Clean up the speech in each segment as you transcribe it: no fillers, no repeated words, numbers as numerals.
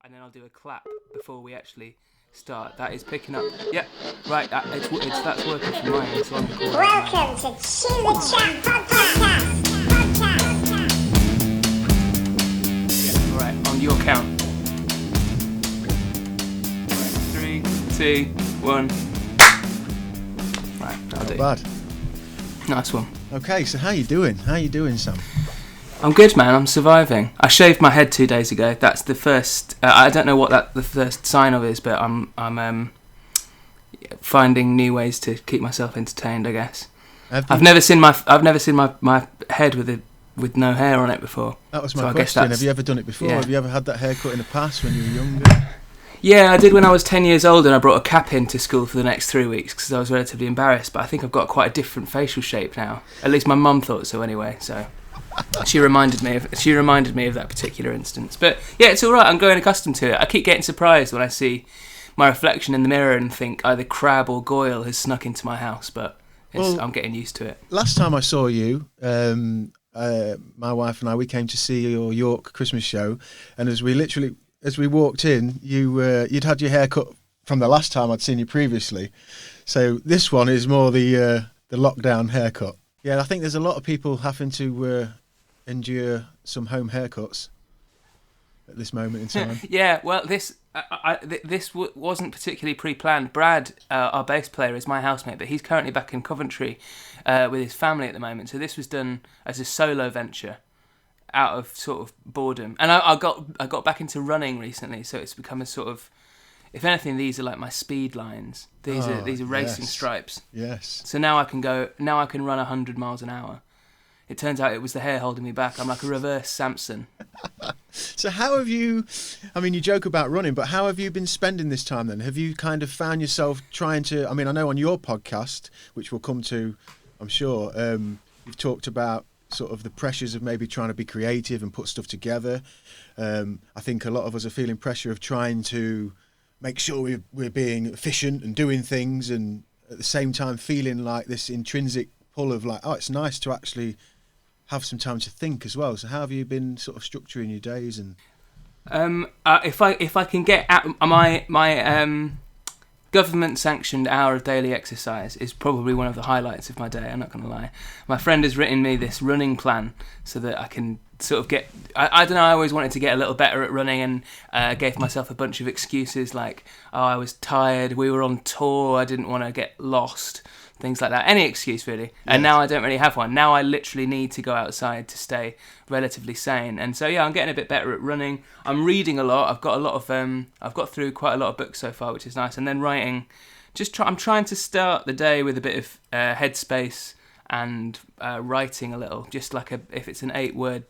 and then I'll do a clap before we actually start. That is picking up. Yep, right. That's working from my end, so I'm recording. Welcome to Chew the Chat podcast. Yeah, all right, on your count. Right, 3, 2, 1. Right, that'll do. Not bad. Nice one. Okay, so how you doing? How you doing, Sam? I'm good, man. I'm surviving. I shaved my head 2 days ago. That's the first. I don't know what the first sign of is, but I'm finding new ways to keep myself entertained, I guess. I've never seen my head with no hair on it before. That was my question. Have you ever done it before? Yeah. Have you ever had that haircut in the past when you were younger? Yeah, I did when I was 10 years old, and I brought a cap into school for the next 3 weeks because I was relatively embarrassed. But I think I've got quite a different facial shape now. At least my mum thought so, anyway. So she reminded me of that particular instance. But yeah, it's all right. I'm growing accustomed to it. I keep getting surprised when I see my reflection in the mirror and think either crab or goyle has snuck into my house. But I'm getting used to it. Last time I saw you, my wife and I, we came to see your York Christmas show, and as we walked in, you'd had your hair cut from the last time I'd seen you previously. So this one is more the lockdown haircut. Yeah, I think there's a lot of people having to endure some home haircuts at this moment in time. Yeah, well, this wasn't particularly pre-planned. Brad, our bass player, is my housemate, but he's currently back in Coventry with his family at the moment. So this was done as a solo venture, out of sort of boredom. And I got back into running recently, so it's become a sort of, if anything, these are like my speed lines. These are racing stripes. Yes. So now I can run 100 miles an hour. It turns out it was the hair holding me back. I'm like a reverse Samson. So how have you, I mean, you joke about running, but how have you been spending this time then? Have you kind of found yourself trying to, I mean, I know on your podcast, which we'll come to, I'm sure, you've talked about sort of the pressures of maybe trying to be creative and put stuff together. I think a lot of us are feeling pressure of trying to make sure we're being efficient and doing things, and at the same time feeling like this intrinsic pull of like, oh, it's nice to actually have some time to think as well. So how have you been sort of structuring your days? And if I can get at my government-sanctioned hour of daily exercise is probably one of the highlights of my day, I'm not going to lie. My friend has written me this running plan so that I can sort of get... I don't know, I always wanted to get a little better at running, and gave myself a bunch of excuses like, oh, I was tired, we were on tour, I didn't want to get lost, things like that. Any excuse, really. Yes. And now I don't really have one. Now I literally need to go outside to stay relatively sane. And so, yeah, I'm getting a bit better at running. I'm reading a lot. I've got a lot of... I've got through quite a lot of books so far, which is nice. And then writing. I'm trying to start the day with a bit of headspace and writing a little. Just like if it's an 8-word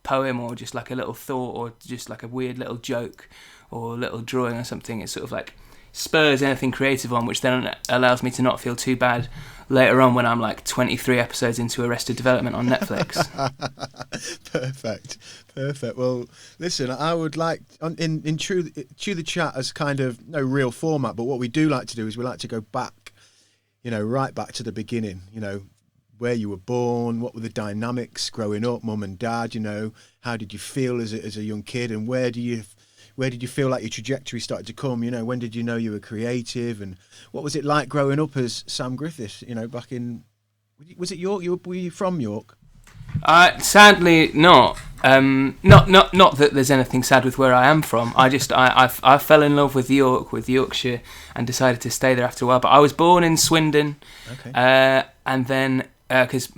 poem, or just like a little thought, or just like a weird little joke or a little drawing or something. It's sort of like spurs anything creative on, which then allows me to not feel too bad later on when I'm like 23 episodes into Arrested Development on Netflix. Perfect. Well, listen, I would like, in Chew the Chat as kind of no real format, but what we do like to do is we like to go back, right back to the beginning, where you were born, what were the dynamics growing up, mum and dad, how did you feel as a young kid, and where did you feel like your trajectory started to come? When did you know you were creative, and what was it like growing up as Sam Griffiths? Back in, was it York? Were you from York? Sadly, not. Not that there's anything sad with where I am from. I fell in love with Yorkshire, and decided to stay there after a while. But I was born in Swindon, okay. And then because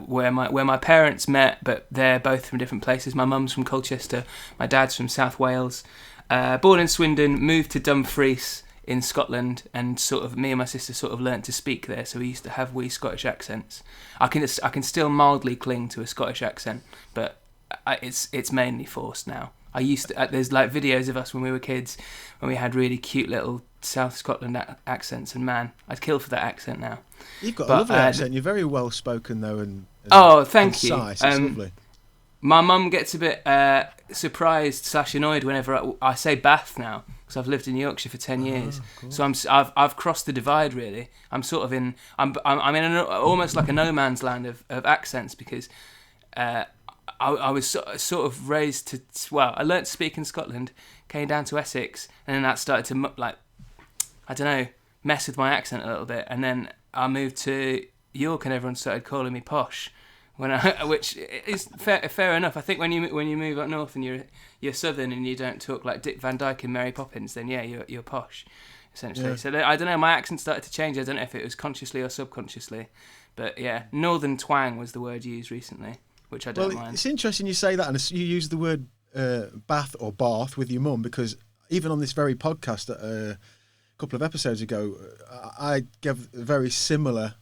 where my parents met, but they're both from different places. My mum's from Colchester, my dad's from South Wales. Born in Swindon, moved to Dumfries in Scotland, and sort of me and my sister sort of learnt to speak there. So we used to have wee Scottish accents. I can still mildly cling to a Scottish accent, but it's mainly forced now. I used to. There's like videos of us when we were kids, when we had really cute little South Scotland accents, and man, I'd kill for that accent now. You've got a lovely accent. You're very well spoken though, and thank you. Concise. It's lovely. My mum gets a bit surprised / annoyed whenever I say Bath now, because I've lived in Yorkshire for 10 years. Cool. So I've crossed the divide really. I'm sort of in I'm in almost like a no man's land of accents, because I was sort of raised to, I learnt to speak in Scotland, came down to Essex, and then that started to I don't know, mess with my accent a little bit, and then I moved to York, and everyone started calling me posh. Which is fair enough. I think when you move up north and you're southern and you don't talk like Dick Van Dyke and Mary Poppins, then yeah, you're posh, essentially. Yeah. So I don't know. My accent started to change. I don't know if it was consciously or subconsciously, but yeah, northern twang was the word used recently, which I don't mind. It's interesting you say that, and you use the word bath or bath with your mum, because even on this very podcast a couple of episodes ago, I gave a very similar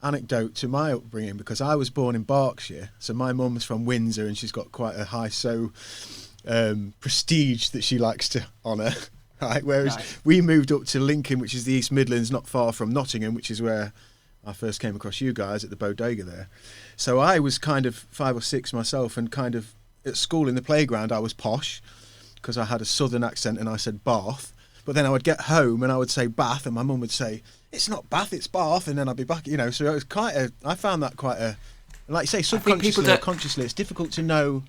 anecdote to my upbringing, because I was born in Berkshire, so my mum's from Windsor, and she's got quite a high prestige that she likes to honour, right? Whereas we moved up to Lincoln, which is the East Midlands, not far from Nottingham, which is where I first came across you guys at the bodega there. So I was kind of 5 or 6 myself, and kind of at school in the playground I was posh because I had a southern accent and I said Bath, but then I would get home and I would say Bath, and my mum would say, it's not Bath, it's Bath, and then I'd be back, you know. So it was I found that quite a, like you say, subconsciously or consciously, it's difficult to know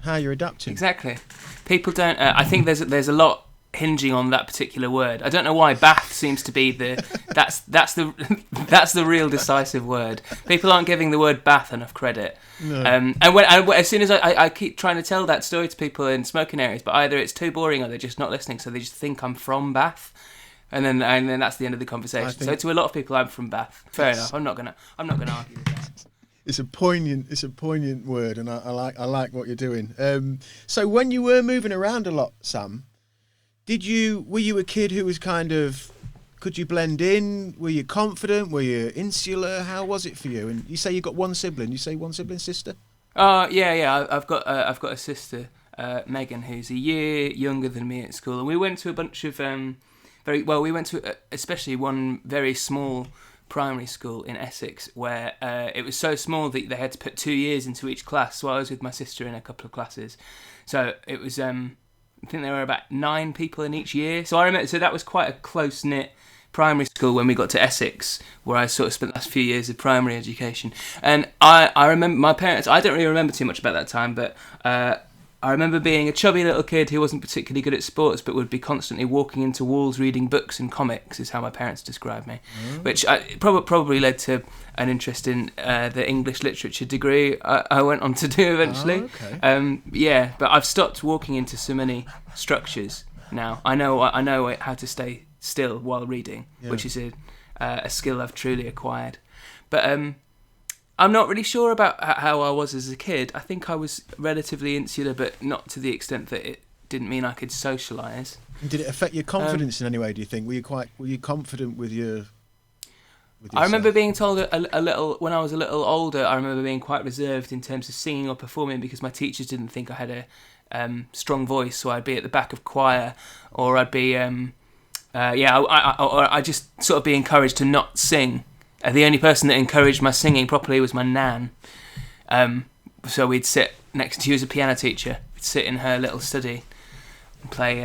how you're adapting. Exactly. People don't, I think there's a lot hinging on that particular word. I don't know why Bath seems to be that's the real decisive word. People aren't giving the word Bath enough credit. No. And as soon as I keep trying to tell that story to people in smoking areas, but either it's too boring or they're just not listening, so they just think I'm from Bath. And then that's the end of the conversation. So to a lot of people, I'm from Bath. Fair enough. I'm not gonna argue with that. It's a poignant word, and I like what you're doing. So when you were moving around a lot, Sam, were you a kid who was kind of, could you blend in? Were you confident? Were you insular? How was it for you? And you say you got one sibling. You say one sibling, sister? Yeah. I've got a sister, Megan, who's a year younger than me at school, and we went to a bunch of we went to especially one very small primary school in Essex where it was so small that they had to put 2 years into each class. So I was with my sister in a couple of classes. So it was, I think there were about 9 people in each year. So I remember, so that was quite a close-knit primary school when we got to Essex, where I sort of spent the last few years of primary education. And I remember my parents, I don't really remember too much about that time, but I remember being a chubby little kid who wasn't particularly good at sports, but would be constantly walking into walls reading books and comics, is how my parents described me, which probably led to an interest in the English literature degree I went on to do eventually. But I've stopped walking into so many structures now. I know how to stay still while reading, which is a skill I've truly acquired. But I'm not really sure about how I was as a kid. I think I was relatively insular, but not to the extent that it didn't mean I could socialise. Did it affect your confidence in any way, do you think? Were you confident with your... I remember being told a little, when I was a little older, I remember being quite reserved in terms of singing or performing because my teachers didn't think I had a strong voice, so I'd be at the back of choir, or I'd be, I just sort of be encouraged to not sing. The only person that encouraged my singing properly was my nan. So we'd sit next to, she was a piano teacher, we'd sit in her little study and play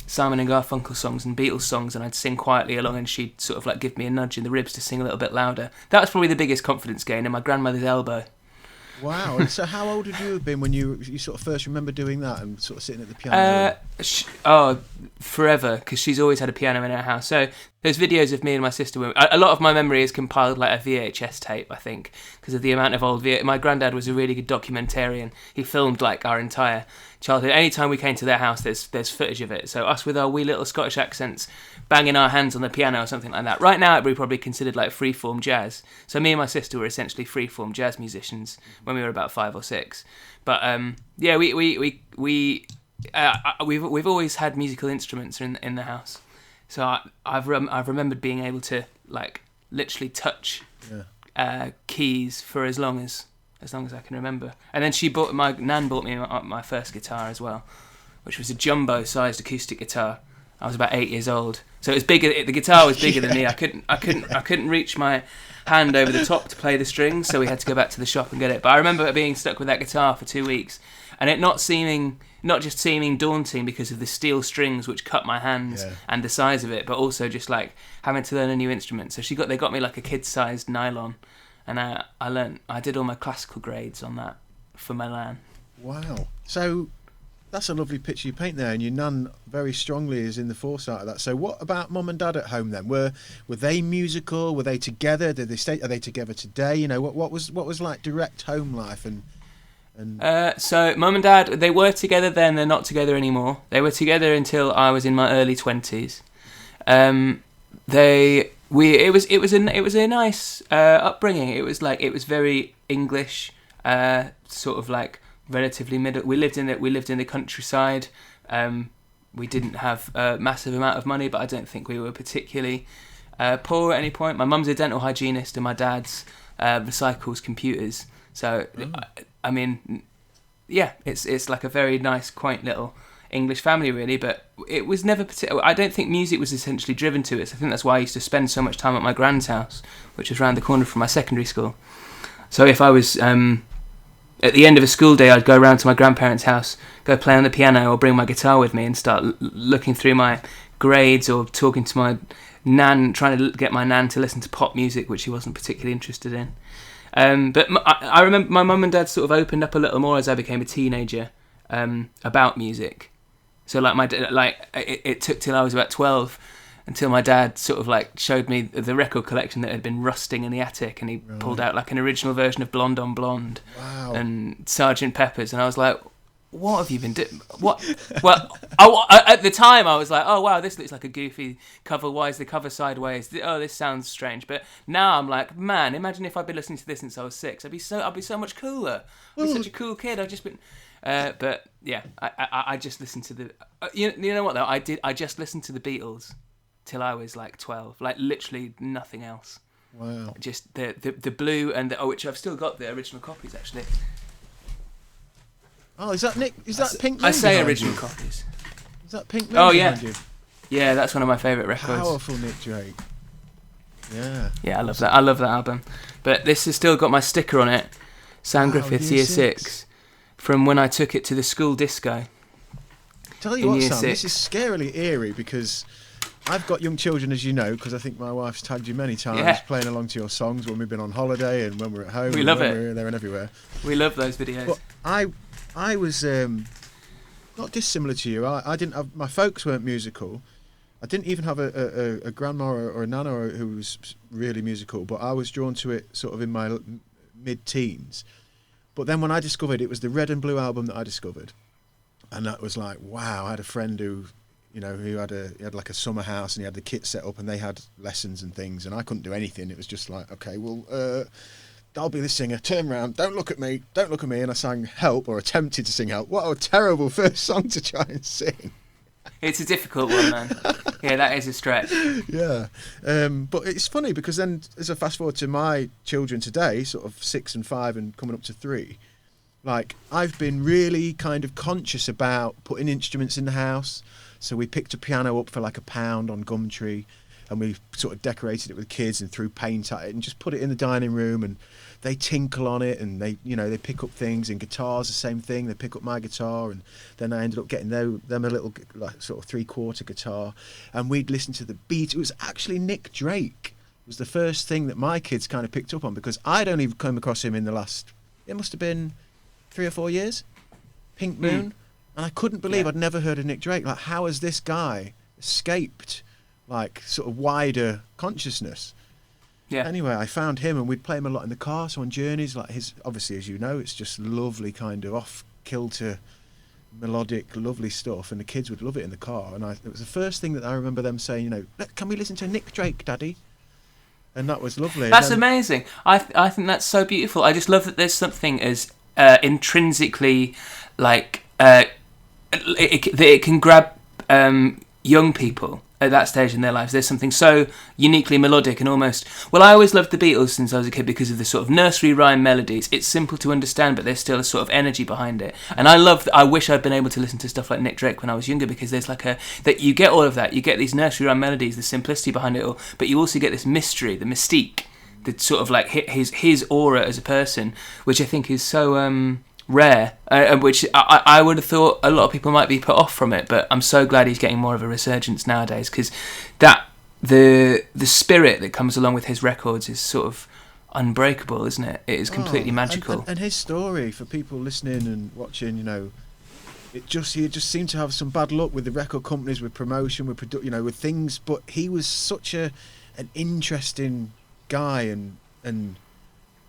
Simon and Garfunkel songs and Beatles songs, and I'd sing quietly along, and she'd sort of like give me a nudge in the ribs to sing a little bit louder. That was probably the biggest confidence gain, in my grandmother's elbow. Wow. And so how old would you have been when you sort of first remember doing that and sort of sitting at the piano? Forever, because she's always had a piano in her house. So there's videos of me and my sister. A lot of my memory is compiled like a VHS tape, I think, because of the amount of old my granddad was a really good documentarian. He filmed like our entire childhood. Anytime we came to their house, there's footage of it. So us with our wee little Scottish accents, banging our hands on the piano or something like that. Right now, it'd be probably considered like freeform jazz. So me and my sister were essentially freeform jazz musicians when we were about 5 or 6. But we've always had musical instruments in the house. So I've remembered being able to like literally touch keys for as long as I can remember. And then my nan bought me my first guitar as well, which was a jumbo-sized acoustic guitar. I was about 8 years old, so it was bigger. The guitar was bigger than me. I couldn't reach my hand over the top to play the strings, so we had to go back to the shop and get it. But I remember being stuck with that guitar for 2 weeks, and it not just seeming daunting because of the steel strings which cut my hands and the size of it, but also just like having to learn a new instrument. So they got me like a kid-sized nylon, and I did all my classical grades on that for Milan. Wow. So That's a lovely picture you paint there, and your nan very strongly is in the foresight of that. So, what about mum and dad at home then? Were they musical? Were they together? Did they stay? Are they together today? You know, what was like direct home life and. So mum and dad, they were together then. They're not together anymore. They were together until I was in my early 20s. It was a nice upbringing. It was very English, sort of like relatively middle. We lived in the countryside. We didn't have a massive amount of money, but I don't think we were particularly poor at any point. My mum's a dental hygienist and my dad's recycles computers. So, I mean, yeah, it's like a very nice, quaint little English family, really. But it was never particular. I don't think music was essentially driven to it. So I think that's why I used to spend so much time at my grand's house, which was around the corner from my secondary school. So if I was at the end of a school day, I'd go around to my grandparents' house, go play on the piano, or bring my guitar with me and start looking through my grades or talking to my nan, trying to get my nan to listen to pop music, which she wasn't particularly interested in. But I remember my mum and dad sort of opened up a little more as I became a teenager about music. So it took till I was about 12 until my dad sort of like showed me the record collection that had been rusting in the attic, and he pulled out like an original version of Blonde on Blonde and Sgt. Pepper's, and I was like, what have you been doing? What? Well, at the time I was like, oh wow, this looks like a goofy cover. Why is the cover sideways? Oh, this sounds strange. But now I'm like, man, imagine if I'd been listening to this since I was 6. I'd be so much cooler. I'd be such a cool kid. I've just been. But yeah, I just listened to the. You know what though? I just listened to the Beatles till I was like 12. Like literally nothing else. Wow. Just the blue and which I've still got the original copies actually. Oh, is that Nick? Is that Pink Moon? I say behind original you? copies. Is that Pink Moon? Oh yeah, behind you? Yeah. That's one of my favourite records. Powerful Nick Drake. Yeah. Yeah, I love that. I love that album. But this has still got my sticker on it. Sam Griffiths, Year 6, from when I took it to the school disco. Tell you what, Year Sam, 6. this is scarily eerie because I've got young children, as you know, because I think my wife's tagged you many times playing along to your songs when we've been on holiday and when we're at home. We love it. We're there and everywhere. We love those videos. But I was not dissimilar to you. I didn't have, my folks weren't musical. I didn't even have a grandma or a nana who was really musical, but I was drawn to it sort of in my mid-teens. But then when I discovered it was the Red and Blue album that I discovered, and that was like, wow. I had a friend who, you know, he had like a summer house and he had the kit set up and they had lessons and things, and I couldn't do anything. It was just like, okay, well, I'll be the singer. Turn around. Don't look at me. Don't look at me. And I sang Help, or attempted to sing Help. What a terrible first song to try and sing. It's a difficult one, man. Yeah, that is a stretch. Yeah. But it's funny because then as I fast forward to my children today, sort of 6 and 5 and coming up to 3, like I've been really kind of conscious about putting instruments in the house. So we picked a piano up for like £1 on Gumtree, and we sort of decorated it with kids and threw paint at it and just put it in the dining room, and they tinkle on it and they, you know, they pick up things, and guitars the same thing. They pick up my guitar, and then I ended up getting them a little like sort of 3/4 guitar, and we'd listen to the beat. It was actually Nick Drake was the first thing that my kids kind of picked up on, because I'd only come across him in the last, it must have been 3 or 4 years, Pink Moon, and I couldn't believe I'd never heard of Nick Drake. Like, how has this guy escaped like sort of wider consciousness? Yeah. Anyway, I found him, and we'd play him a lot in the car. So on journeys, like his, obviously, as you know, it's just lovely kind of off-kilter, melodic, lovely stuff, and the kids would love it in the car. And it was the first thing that I remember them saying, you know, can we listen to Nick Drake, Daddy? And that was lovely. That's amazing. I think that's so beautiful. I just love that there's something as intrinsically like that it can grab young people at that stage in their lives. There's something so uniquely melodic and almost... Well, I always loved the Beatles since I was a kid because of the sort of nursery rhyme melodies. It's simple to understand, but there's still a sort of energy behind it. And I wish I'd been able to listen to stuff like Nick Drake when I was younger, because there's like that you get all of that. You get these nursery rhyme melodies, the simplicity behind it all, but you also get this mystery, the mystique, the sort of like his aura as a person, which I think is so... rare, which I would have thought a lot of people might be put off from it, but I'm so glad he's getting more of a resurgence nowadays, because that the spirit that comes along with his records is sort of unbreakable, isn't it? It is completely magical. And his story, for people listening and watching, you know, he just seemed to have some bad luck with the record companies, with promotion, with with things. But he was such an interesting guy and an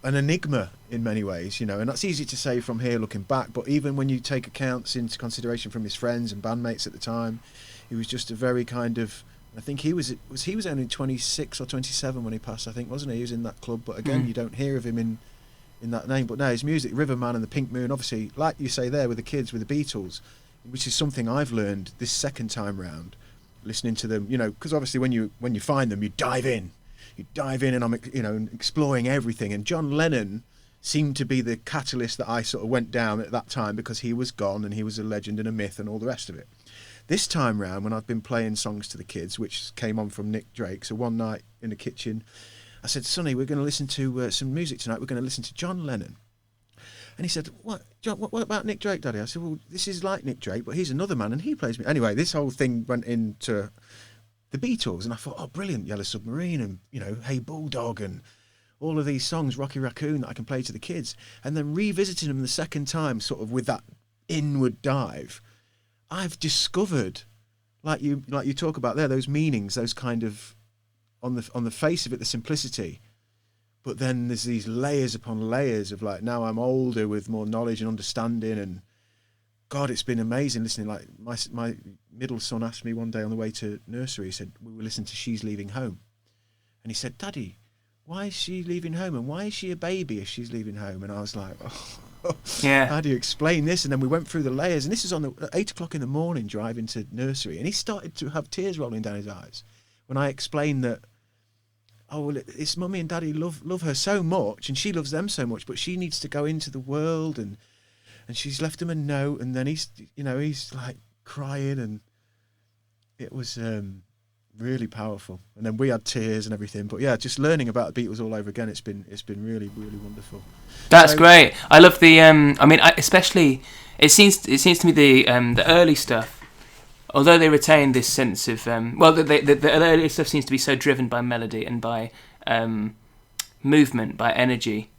enigma in many ways, and that's easy to say from here looking back. But even when you take accounts into consideration from his friends and bandmates at the time, he was just a very kind of. I think he was only 26 or 27 when he passed. I think, wasn't he? He was in that club, but again, you don't hear of him in that name. But no, his music, Riverman and the Pink Moon, obviously, like you say there with the kids, with the Beatles, which is something I've learned this second time round, listening to them. Because obviously when you find them, you dive in, and I'm exploring everything. And John Lennon seemed to be the catalyst that I sort of went down at that time, because he was gone and he was a legend and a myth and all the rest of it. This time round, when I've been playing songs to the kids, which came on from Nick Drake, so one night in the kitchen, I said, Sonny, we're going to listen to some music tonight. We're going to listen to John Lennon. And he said, what, John, what about Nick Drake, Daddy? I said, well, this is like Nick Drake, but he's another man and he plays me. Anyway, this whole thing went into the Beatles, and I thought, oh, brilliant, Yellow Submarine and, Hey Bulldog and all of these songs, Rocky Raccoon, that I can play to the kids. And then revisiting them the second time, sort of with that inward dive, I've discovered, like you talk about there, those meanings, those kind of, on the face of it, the simplicity, but then there's these layers upon layers of, like, now I'm older with more knowledge and understanding, and God, it's been amazing listening. Like my middle son asked me one day on the way to nursery, he said, we were listening to She's Leaving Home, and he said, Daddy, why is she leaving home, and why is she a baby if she's leaving home? And I was like, oh, yeah, how do you explain this? And then we went through the layers, and this is at 8 o'clock in the morning driving to nursery, and he started to have tears rolling down his eyes when I explained that, oh, well, it's Mummy and Daddy love her so much, and she loves them so much, but she needs to go into the world, and she's left him a note, and then he's like crying, and it was really powerful. And then we had tears and everything. But yeah, just learning about the Beatles all over again, it's been really, really wonderful. That's great. I love the especially it seems to me the early stuff, although they retain this sense of the early stuff seems to be so driven by melody and by movement, by energy,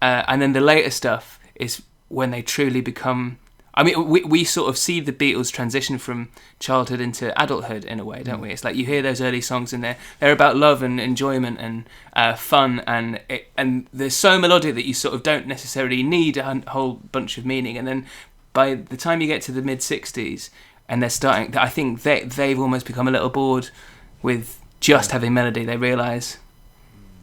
and then the later stuff is when they truly become. I mean, we sort of see the Beatles transition from childhood into adulthood in a way, don't we? It's like you hear those early songs and they're about love and enjoyment and fun, and they're so melodic that you sort of don't necessarily need a whole bunch of meaning. And then by the time you get to the mid-60s and they're starting, I think they've almost become a little bored with just having melody. They realise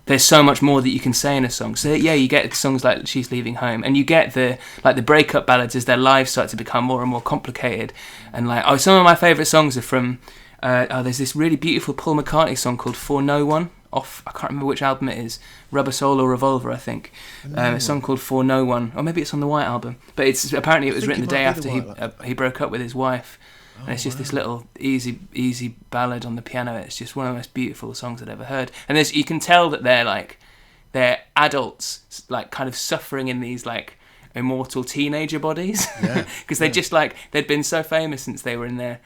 there's so much more that you can say in a song. So yeah, you get songs like She's Leaving Home, and you get the breakup ballads as their lives start to become more and more complicated. And some of my favourite songs are from there's this really beautiful Paul McCartney song called For No One, off, I can't remember which album it is, Rubber Soul or Revolver, I think. A song called For No One, or maybe it's on the White Album, but apparently it was written the day after he broke up with his wife. And it's just this little easy ballad on the piano. It's just one of the most beautiful songs I've ever heard. And you can tell that they're adults, like kind of suffering in these like immortal teenager bodies, because they'd been so famous since they were in their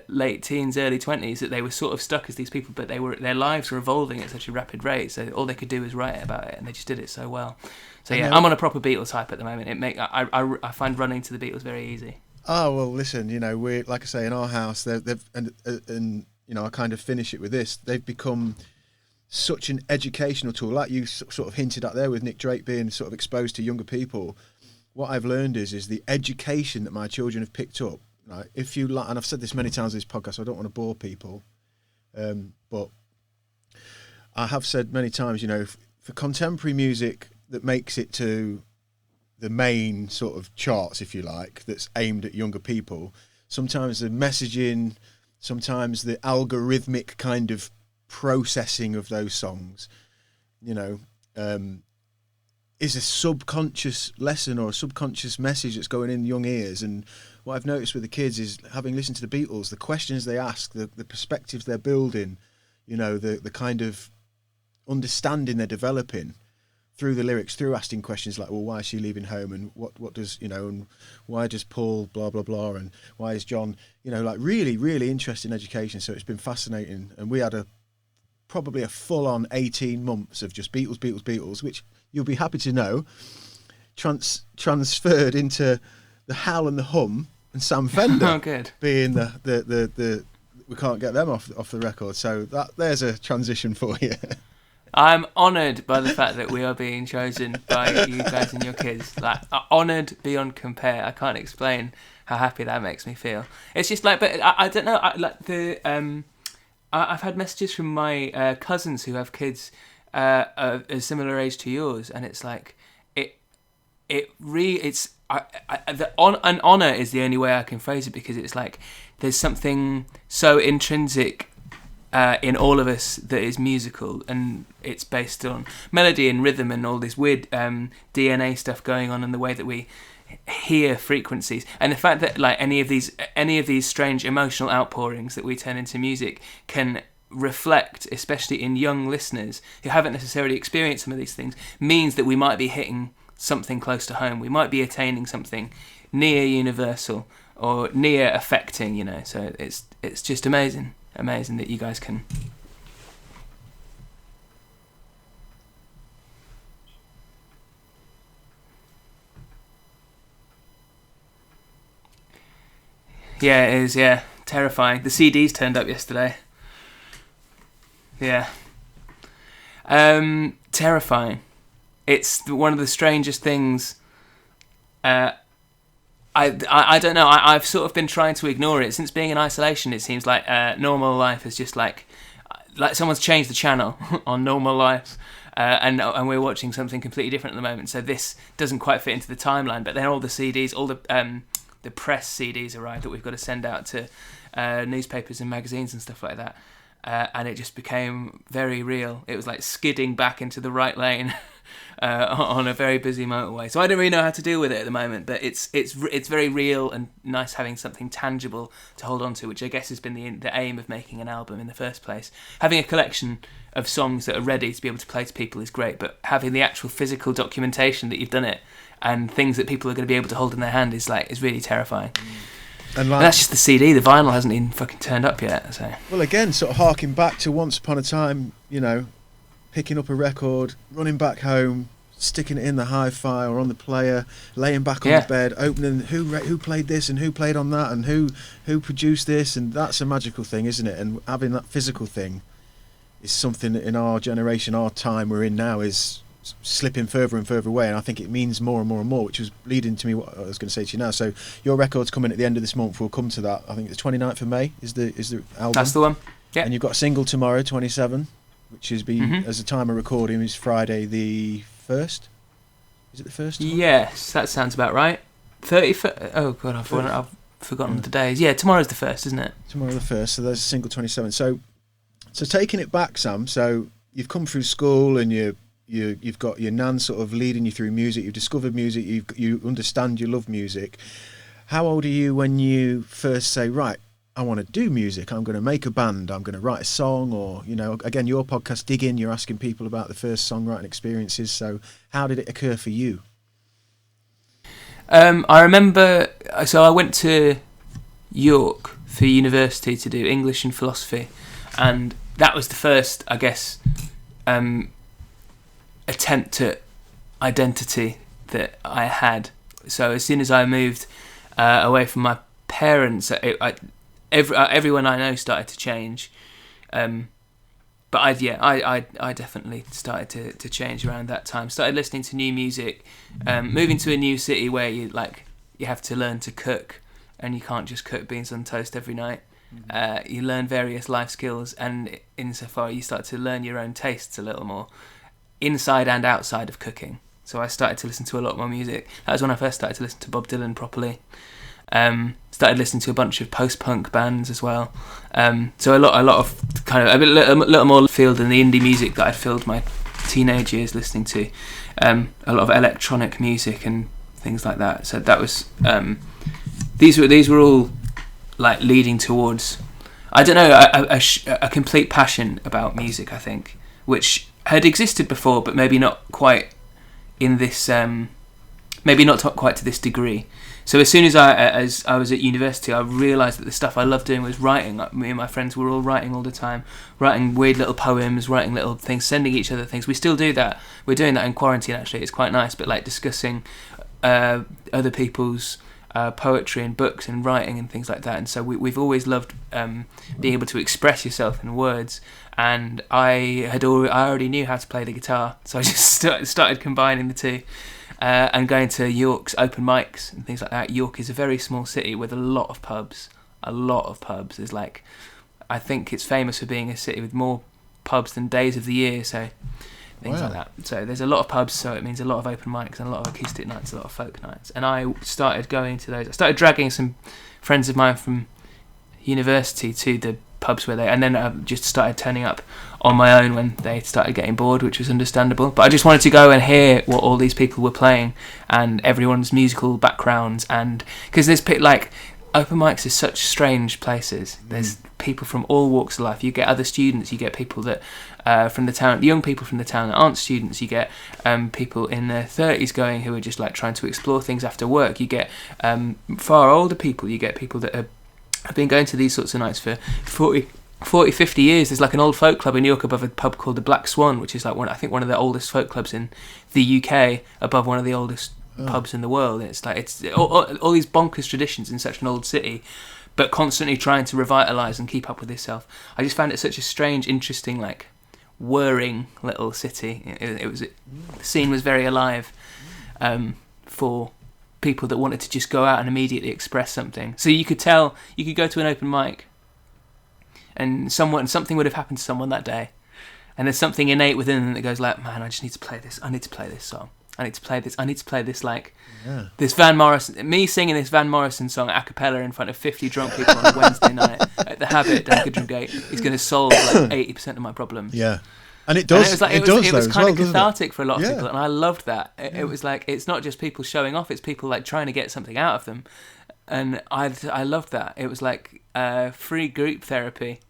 late teens, early 20s, that they were sort of stuck as these people, but their lives were evolving at such a rapid rate. So all they could do was write about it, and they just did it so well. So yeah, I'm on a proper Beatles hype at the moment. I find running to the Beatles very easy. Oh, well, listen, we're, like I say, in our house, they've and I kind of finish it with this. They've become such an educational tool, like you sort of hinted at there with Nick Drake being sort of exposed to younger people. What I've learned is the education that my children have picked up. Right? If you like, and I've said this many times in this podcast, so I don't want to bore people, but I have said many times, for contemporary music that makes it to the main sort of charts, if you like, that's aimed at younger people, sometimes the messaging, sometimes the algorithmic kind of processing of those songs, is a subconscious lesson or a subconscious message that's going in young ears. And what I've noticed with the kids is, having listened to the Beatles, the questions they ask, the perspectives they're building, the kind of understanding they're developing through the lyrics, through asking questions like, well, why is she leaving home, and what does, and why does Paul blah blah blah, and why is John, really, really interesting education. So it's been fascinating, and we had probably a full-on 18 months of just Beatles, which you'll be happy to know transferred into the Howl and the Hum, and Sam Fender Oh, good. being the we can't get them off the record. So there's a transition for you. I'm honoured by the fact that we are being chosen by you guys and your kids. Like, honoured beyond compare. I can't explain how happy that makes me feel. It's just like, but I don't know. I've had messages from my cousins who have kids of a similar age to yours, and it's like an honour is the only way I can phrase it, because it's like there's something so intrinsic in all of us that is musical, and it's based on melody and rhythm and all this weird DNA stuff going on in the way that we hear frequencies, and the fact that like any of these strange emotional outpourings that we turn into music can reflect, especially in young listeners who haven't necessarily experienced some of these things, means that we might be hitting something close to home. We might be attaining something near universal or near affecting, you know. So it's just amazing that you guys can. Yeah, it is. Yeah, terrifying. The CDs turned up yesterday. Yeah. Terrifying. It's one of the strangest things. I don't know. I've sort of been trying to ignore it since being in isolation. It seems like normal life is just like someone's changed the channel on normal life, and we're watching something completely different at the moment. So this doesn't quite fit into the timeline. But then all the CDs, all the press CDs arrived that we've got to send out to newspapers and magazines and stuff like that. And it just became very real. It was like skidding back into the right lane on a very busy motorway. So I don't really know how to deal with it at the moment, but it's very real and nice having something tangible to hold on to, which I guess has been the aim of making an album in the first place. Having a collection of songs that are ready to be able to play to people is great, but having the actual physical documentation that you've done it and things that people are going to be able to hold in their hand is really terrifying. And that's just the CD. The vinyl hasn't even fucking turned up yet. So. Well, again, sort of harking back to once upon a time, you know, picking up a record, running back home, sticking it in the hi-fi or on the player, laying back on the bed, opening who played this and who played on that and who produced this, and that's a magical thing, isn't it? And having that physical thing is something that in our generation, our time we're in now, is slipping further and further away, and I think it means more and more and more, which was leading to me what I was going to say to you now. So your record's coming at the end of this month. We'll come to that. I think the 29th of May is the album. That's the one. Yeah. And you've got a single tomorrow, 27, which has been as the time of recording is Friday the 1st. Is it the 1st? Yes, that sounds about right. 31st. Oh god, I've forgotten the days. Yeah, tomorrow's the 1st, isn't it? Tomorrow the 1st. So there's a single 27. So taking it back, Sam. So you've come through school and you've got your nan sort of leading you through music. You've discovered music. You understand. You love music. How old are you when you first say, right, I want to do music. I'm going to make a band. I'm going to write a song. Or, you know, again, your podcast, Dig In, you're asking people about the first songwriting experiences. So how did it occur for you? I remember, so I went to York for university to do English and philosophy. And that was the first, I guess, attempt at identity that I had. So as soon as I moved away from my parents, everyone I know started to change. But I definitely started to change around that time. Started listening to new music, moving to a new city where you have to learn to cook, and you can't just cook beans on toast every night. You learn various life skills, and insofar you start to learn your own tastes a little more, inside and outside of cooking. So I started to listen to a lot more music. That was when I first started to listen to Bob Dylan properly. Started listening to a bunch of post-punk bands as well. So a lot of kind of a little more field than the indie music that I'd filled my teenage years listening to. A lot of electronic music and things like that. So that was these were all like leading towards, I don't know, a complete passion about music, I think, which had existed before, but maybe not quite in this, maybe not quite to this degree. So as soon as I was at university, I realised that the stuff I loved doing was writing. Like, me and my friends were all writing all the time, writing weird little poems, writing little things, sending each other things. We still do that. We're doing that in quarantine, actually. It's quite nice, but like discussing other people's poetry and books and writing and things like that. And so we've always loved being able to express yourself in words. And I already knew how to play the guitar, so I just started combining the two. And going to York's open mics and things like that. York is a very small city with a lot of pubs. There's like, I think it's famous for being a city with more pubs than days of the year, so things like that. So there's a lot of pubs, so it means a lot of open mics and a lot of acoustic nights, a lot of folk nights. And I started going to those. I started dragging some friends of mine from university to the pubs and then I just started turning up on my own when they started getting bored, which was understandable. But I just wanted to go and hear what all these people were playing and everyone's musical backgrounds, and because there's like open mics are such strange places. There's people from all walks of life. You get other students, you get people that from the town, young people from the town that aren't students. You get people in their 30s going who are just like trying to explore things after work. You get far older people. You get people that I've been going to these sorts of nights for 40, 50 years. There's like an old folk club in York above a pub called the Black Swan, which is like one of the oldest folk clubs in the UK, above one of the oldest pubs in the world. And it's like it's all these bonkers traditions in such an old city, but constantly trying to revitalise and keep up with itself. I just found it such a strange, interesting, like whirring little city. The scene was very alive for people that wanted to just go out and immediately express something. So you could tell, you could go to an open mic and something would have happened to someone that day, and there's something innate within them that goes like, man, I just need to play this. I need to play this song. I need to play this like this Van Morrison, me singing this Van Morrison song a cappella in front of 50 drunk people on a Wednesday night at the Habit at Duncan Gate is going to solve like 80% of my problems. Yeah. And it does. And it was kind of cathartic it? for a lot of people, and I loved that. It was like, it's not just people showing off; it's people like trying to get something out of them, and I loved that. It was like free group therapy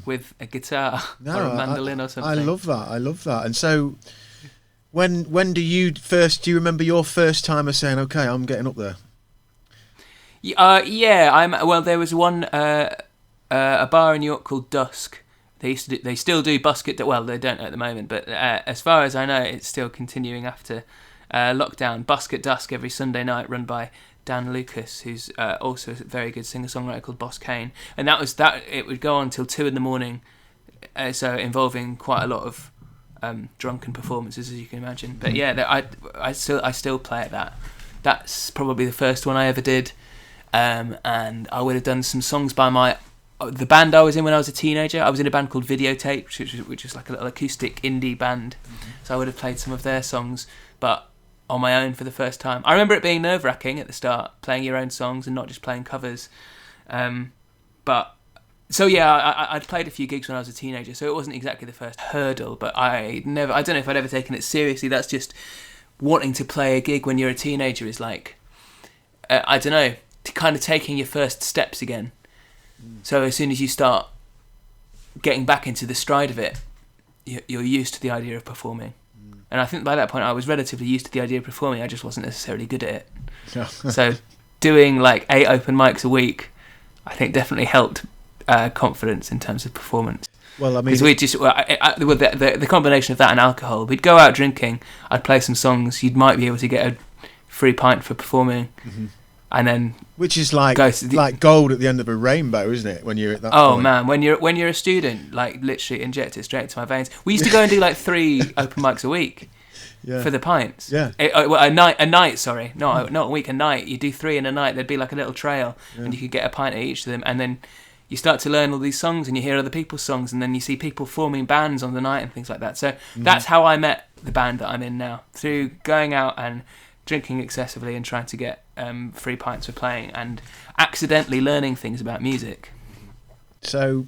with a guitar or a mandolin or something. I love that. And so, when do you remember your first time of saying, "Okay, I'm getting up there"? There was one a bar in York called Dusk. They still do busket. Well, they don't at the moment, but as far as I know, it's still continuing after lockdown. Busk at Dusk every Sunday night, run by Dan Lucas, who's also a very good singer-songwriter called Boss Kane. And that was that. It would go on till 2 a.m, so involving quite a lot of drunken performances, as you can imagine. But yeah, I still play at that. That's probably the first one I ever did, and I would have done some songs by the band I was in when I was a teenager. I was in a band called Videotape, which is like a little acoustic indie band. So I would have played some of their songs, but on my own for the first time. I remember it being nerve-wracking at the start, playing your own songs and not just playing covers. I'd played a few gigs when I was a teenager, so it wasn't exactly the first hurdle, but I don't know if I'd ever taken it seriously. That's just wanting to play a gig when you're a teenager is like, kind of taking your first steps again. So as soon as you start getting back into the stride of it, you're used to the idea of performing. And I think by that point I was relatively used to the idea of performing, I just wasn't necessarily good at it. Yeah. So doing like 8 open mics a week, I think definitely helped confidence in terms of performance. Well, I mean, because the combination of that and alcohol, we'd go out drinking, I'd play some songs, you might be able to get a free pint for performing, and then which is like gold at the end of a rainbow, isn't it? When you're at that point. Man, when you're a student, like literally inject it straight into my veins. We used to go and do like 3 open mics a week. Yeah. For the pints. Yeah. A night, sorry. Not a week, a night. You do 3 in a night, there'd be like a little trail, and you could get a pint at each of them, and then you start to learn all these songs, and you hear other people's songs, and then you see people forming bands on the night and things like that. So that's how I met the band that I'm in now, through going out and drinking excessively and trying to get free pints for playing, and accidentally learning things about music. So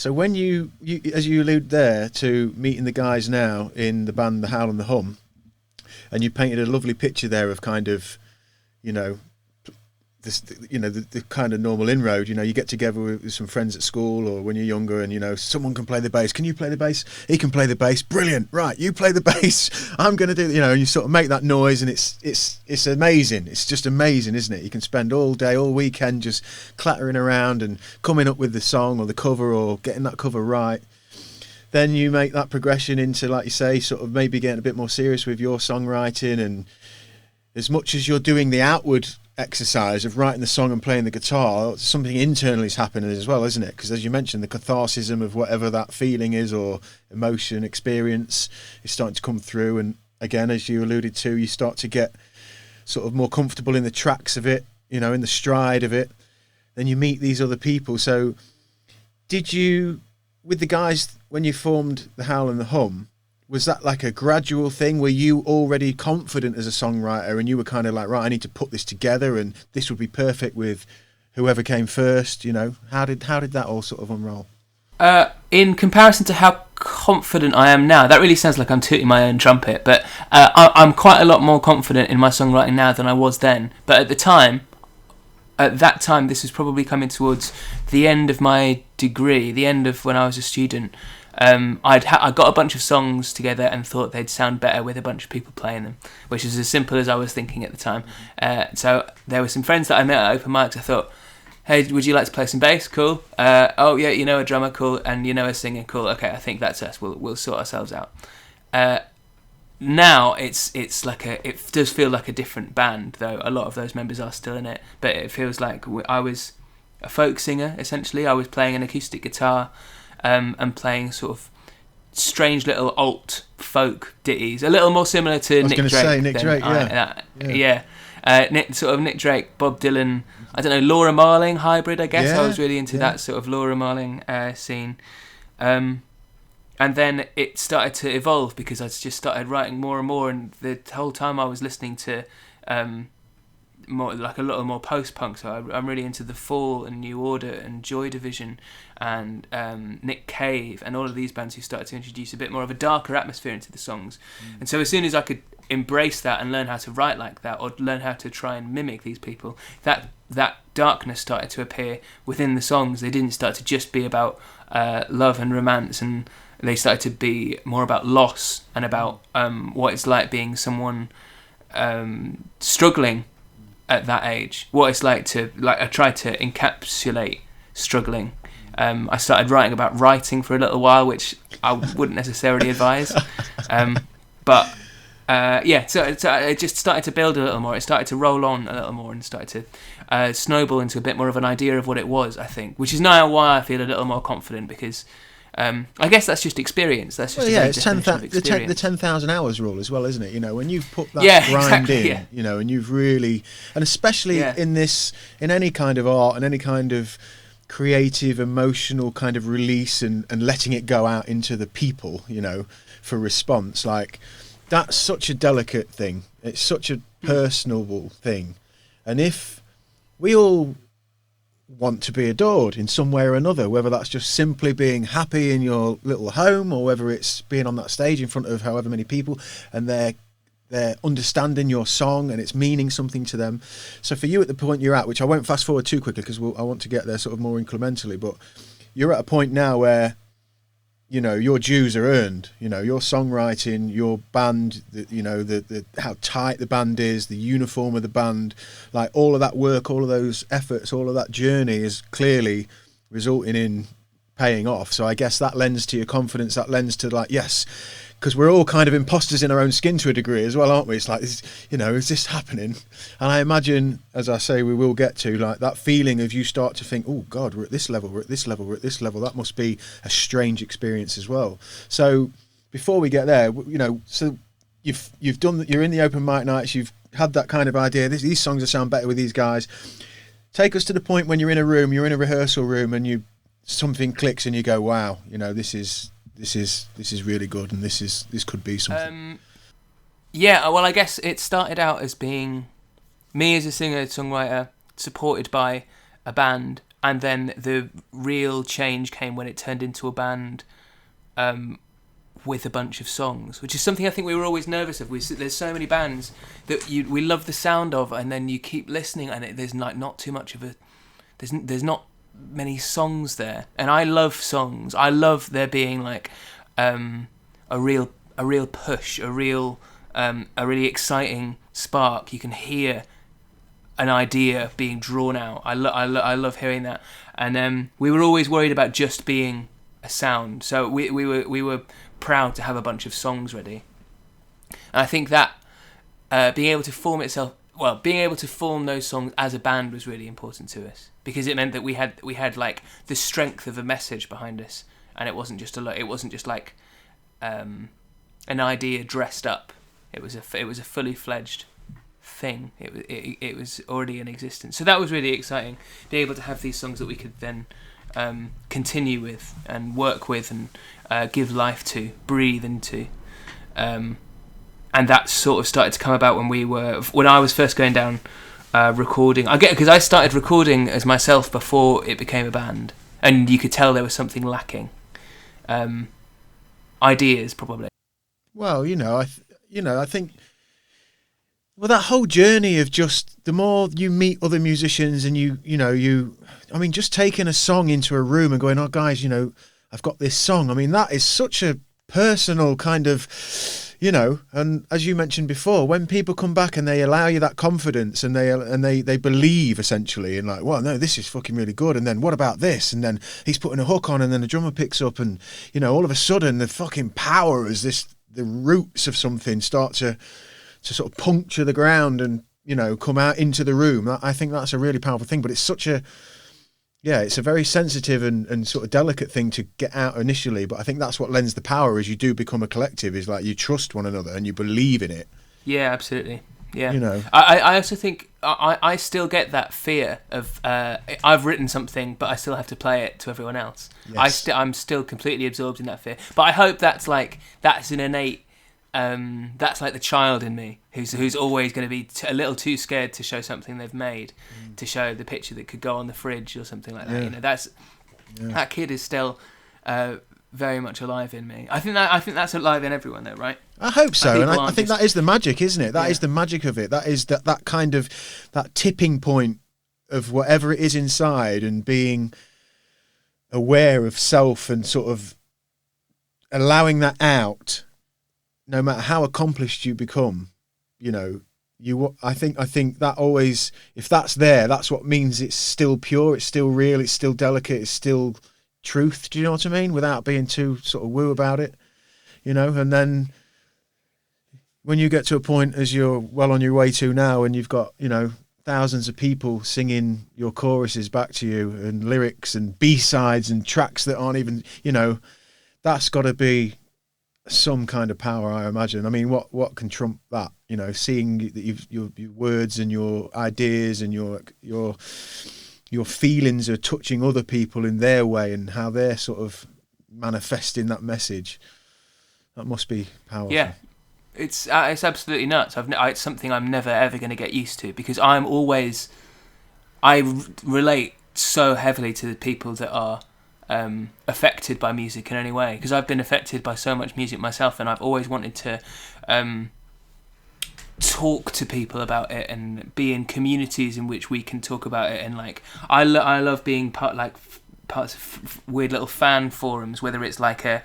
when you as you allude there to meeting the guys now in the band the Howl the Hum, and you painted a lovely picture there of kind of, the kind of normal inroad. You get together with some friends at school or when you're younger, and someone can play the bass. Can you play the bass? He can play the bass. Brilliant. Right, you play the bass. I'm going to do. And you sort of make that noise, and it's amazing. It's just amazing, isn't it? You can spend all day, all weekend just clattering around and coming up with the song or the cover or getting that cover right. Then you make that progression into, like you say, sort of maybe getting a bit more serious with your songwriting, and as much as you're doing the outward exercise of writing the song and playing the guitar, something internally is happening as well, isn't it? Because as you mentioned, the catharsism of whatever that feeling is or emotion, experience is starting to come through. And again, as you alluded to, you start to get sort of more comfortable in the tracks of it, you know, in the stride of it. Then you meet these other people. So did you, with the guys, when you formed the Howl and the Hum, was that like a gradual thing? Were you already confident as a songwriter and you were kind of like, right, I need to put this together and this would be perfect with whoever came first, you know? How did that all sort of unroll? In comparison to how confident I am now, that really sounds like I'm tooting my own trumpet, but I'm quite a lot more confident in my songwriting now than I was then. But at that time, this was probably coming towards the end of my degree, the end of when I was a student. I got a bunch of songs together and thought they'd sound better with a bunch of people playing them, which is as simple as I was thinking at the time. So there were some friends that I met at open mics. I thought, hey, would you like to play some bass? Cool. Oh yeah, you know a drummer? Cool. And you know a singer? Cool. Okay, I think that's us. We'll sort ourselves out. Now it's like it does feel like a different band, though a lot of those members are still in it, but it feels like I was a folk singer essentially. I was playing an acoustic guitar and playing sort of strange little alt folk ditties, a little more similar to Nick Drake. Say Nick Drake, Sort of Nick Drake, Bob Dylan, I don't know, Laura Marling hybrid, I guess. I was really into that sort of Laura Marling scene. And then it started to evolve because I just started writing more and more, and the whole time I was listening to more like a lot more post-punk. So I'm really into The Fall and New Order and Joy Division and Nick Cave and all of these bands who started to introduce a bit more of a darker atmosphere into the songs. And so as soon as I could embrace that and learn how to write like that, or learn how to try and mimic these people, that darkness started to appear within the songs. They didn't start to just be about love and romance, and they started to be more about loss and about what it's like being someone struggling at that age. What it's like to, like, I tried to encapsulate struggling. I started writing about writing for a little while, which I wouldn't necessarily advise. But so it just started to build a little more. It started to roll on a little more and started to snowball into a bit more of an idea of what it was, I think, which is now why I feel a little more confident, because I guess that's just experience. That's just it's the 10,000 hours rule as well, isn't it? You know, when you've put that grind in, you know, and you've really, and especially in any kind of art and any kind of creative, emotional kind of release and letting it go out into the people, you know, for response, like that's such a delicate thing. It's such a personable thing, and if we all want to be adored in some way or another, whether that's just simply being happy in your little home or whether it's being on that stage in front of however many people and they're understanding your song and it's meaning something to them. So for you at the point you're at, which I won't fast forward too quickly because I want to get there sort of more incrementally, but you're at a point now where, you know, your dues are earned. You know, your songwriting, your band, you know, the how tight the band is, the uniform of the band, like all of that work, all of those efforts, all of that journey is clearly resulting in paying off. So I guess that lends to your confidence, that lends to like, yes, because we're all kind of imposters in our own skin to a degree as well, aren't we? It's like, you know, is this happening? And I imagine, as I say, we will get to like that feeling of you start to think, oh God, we're at this level, we're at this level, we're at this level. That must be a strange experience as well. So before we get there, you know, so you've done, you're in the open mic nights, you've had that kind of idea. These songs will sound better with these guys. Take us to the point when you're in a room, you're in a rehearsal room, and something clicks, and you go, wow, you know, this is really good, and this could be something. Well, I guess it started out as being me as a singer-songwriter supported by a band, and then the real change came when it turned into a band with a bunch of songs, which is something I think we were always nervous of. There's so many bands that we love the sound of, and then you keep listening, and there's like not too much of a there's not many songs there. And I love songs. I love there being like a real push, a really exciting spark. You can hear an idea being drawn out. I love hearing that. And we were always worried about just being a sound. So we were proud to have a bunch of songs ready. And I think that being able to form itself well, being able to form those songs as a band was really important to us, because it meant that we had like the strength of a message behind us, and it wasn't just like an idea dressed up. It was a fully fledged thing. It was already in existence. So that was really exciting, being able to have these songs that we could then continue with and work with and give life to, breathe into. And that sort of started to come about when I was first going down recording. Because I started recording as myself before it became a band, and you could tell there was something lacking. Ideas, probably. Well, I think. Well, that whole journey of just the more you meet other musicians and just taking a song into a room and going, oh guys, I've got this song. I mean, that is such a personal kind of, and as you mentioned before, when people come back and they allow you that confidence and they believe essentially and like, well, no, this is fucking really good. And then what about this? And then he's putting a hook on and then the drummer picks up and, all of a sudden the fucking power as the roots of something start to sort of puncture the ground and, come out into the room. I think that's a really powerful thing, but it's it's a very sensitive and sort of delicate thing to get out initially. But I think that's what lends the power as you do become a collective, is like you trust one another and you believe in it. Yeah, absolutely. Yeah. I also think I still get that fear of I've written something, but I still have to play it to everyone else. Yes. I'm still completely absorbed in that fear. But I hope that's an innate. That's like the child in me who's always going to be a little too scared to show something they've made, to show the picture that could go on the fridge or something like that. That kid is still very much alive in me. I think that's alive in everyone though, right? I hope so, and I think that is the magic, isn't it? That is the magic of it. That is that kind of that tipping point of whatever it is inside, and being aware of self and sort of allowing that out. No matter how accomplished you become, I think that always, if that's there, that's what means it's still pure, it's still real, it's still delicate, it's still truth. Do you know what I mean? Without being too sort of woo about it, and then when you get to a point, as you're well on your way to now, and you've got, thousands of people singing your choruses back to you and lyrics and B-sides and tracks that aren't even, that's got to be some kind of power, I imagine. I mean, what can trump that? Seeing that your words and your ideas and your feelings are touching other people in their way, and how they're sort of manifesting that message. That must be powerful. Yeah, it's absolutely nuts. It's something I'm never ever going to get used to, because I relate so heavily to the people that are affected by music in any way, because I've been affected by so much music myself, and I've always wanted to talk to people about it and be in communities in which we can talk about it. And I love being parts of weird little fan forums, whether it's like a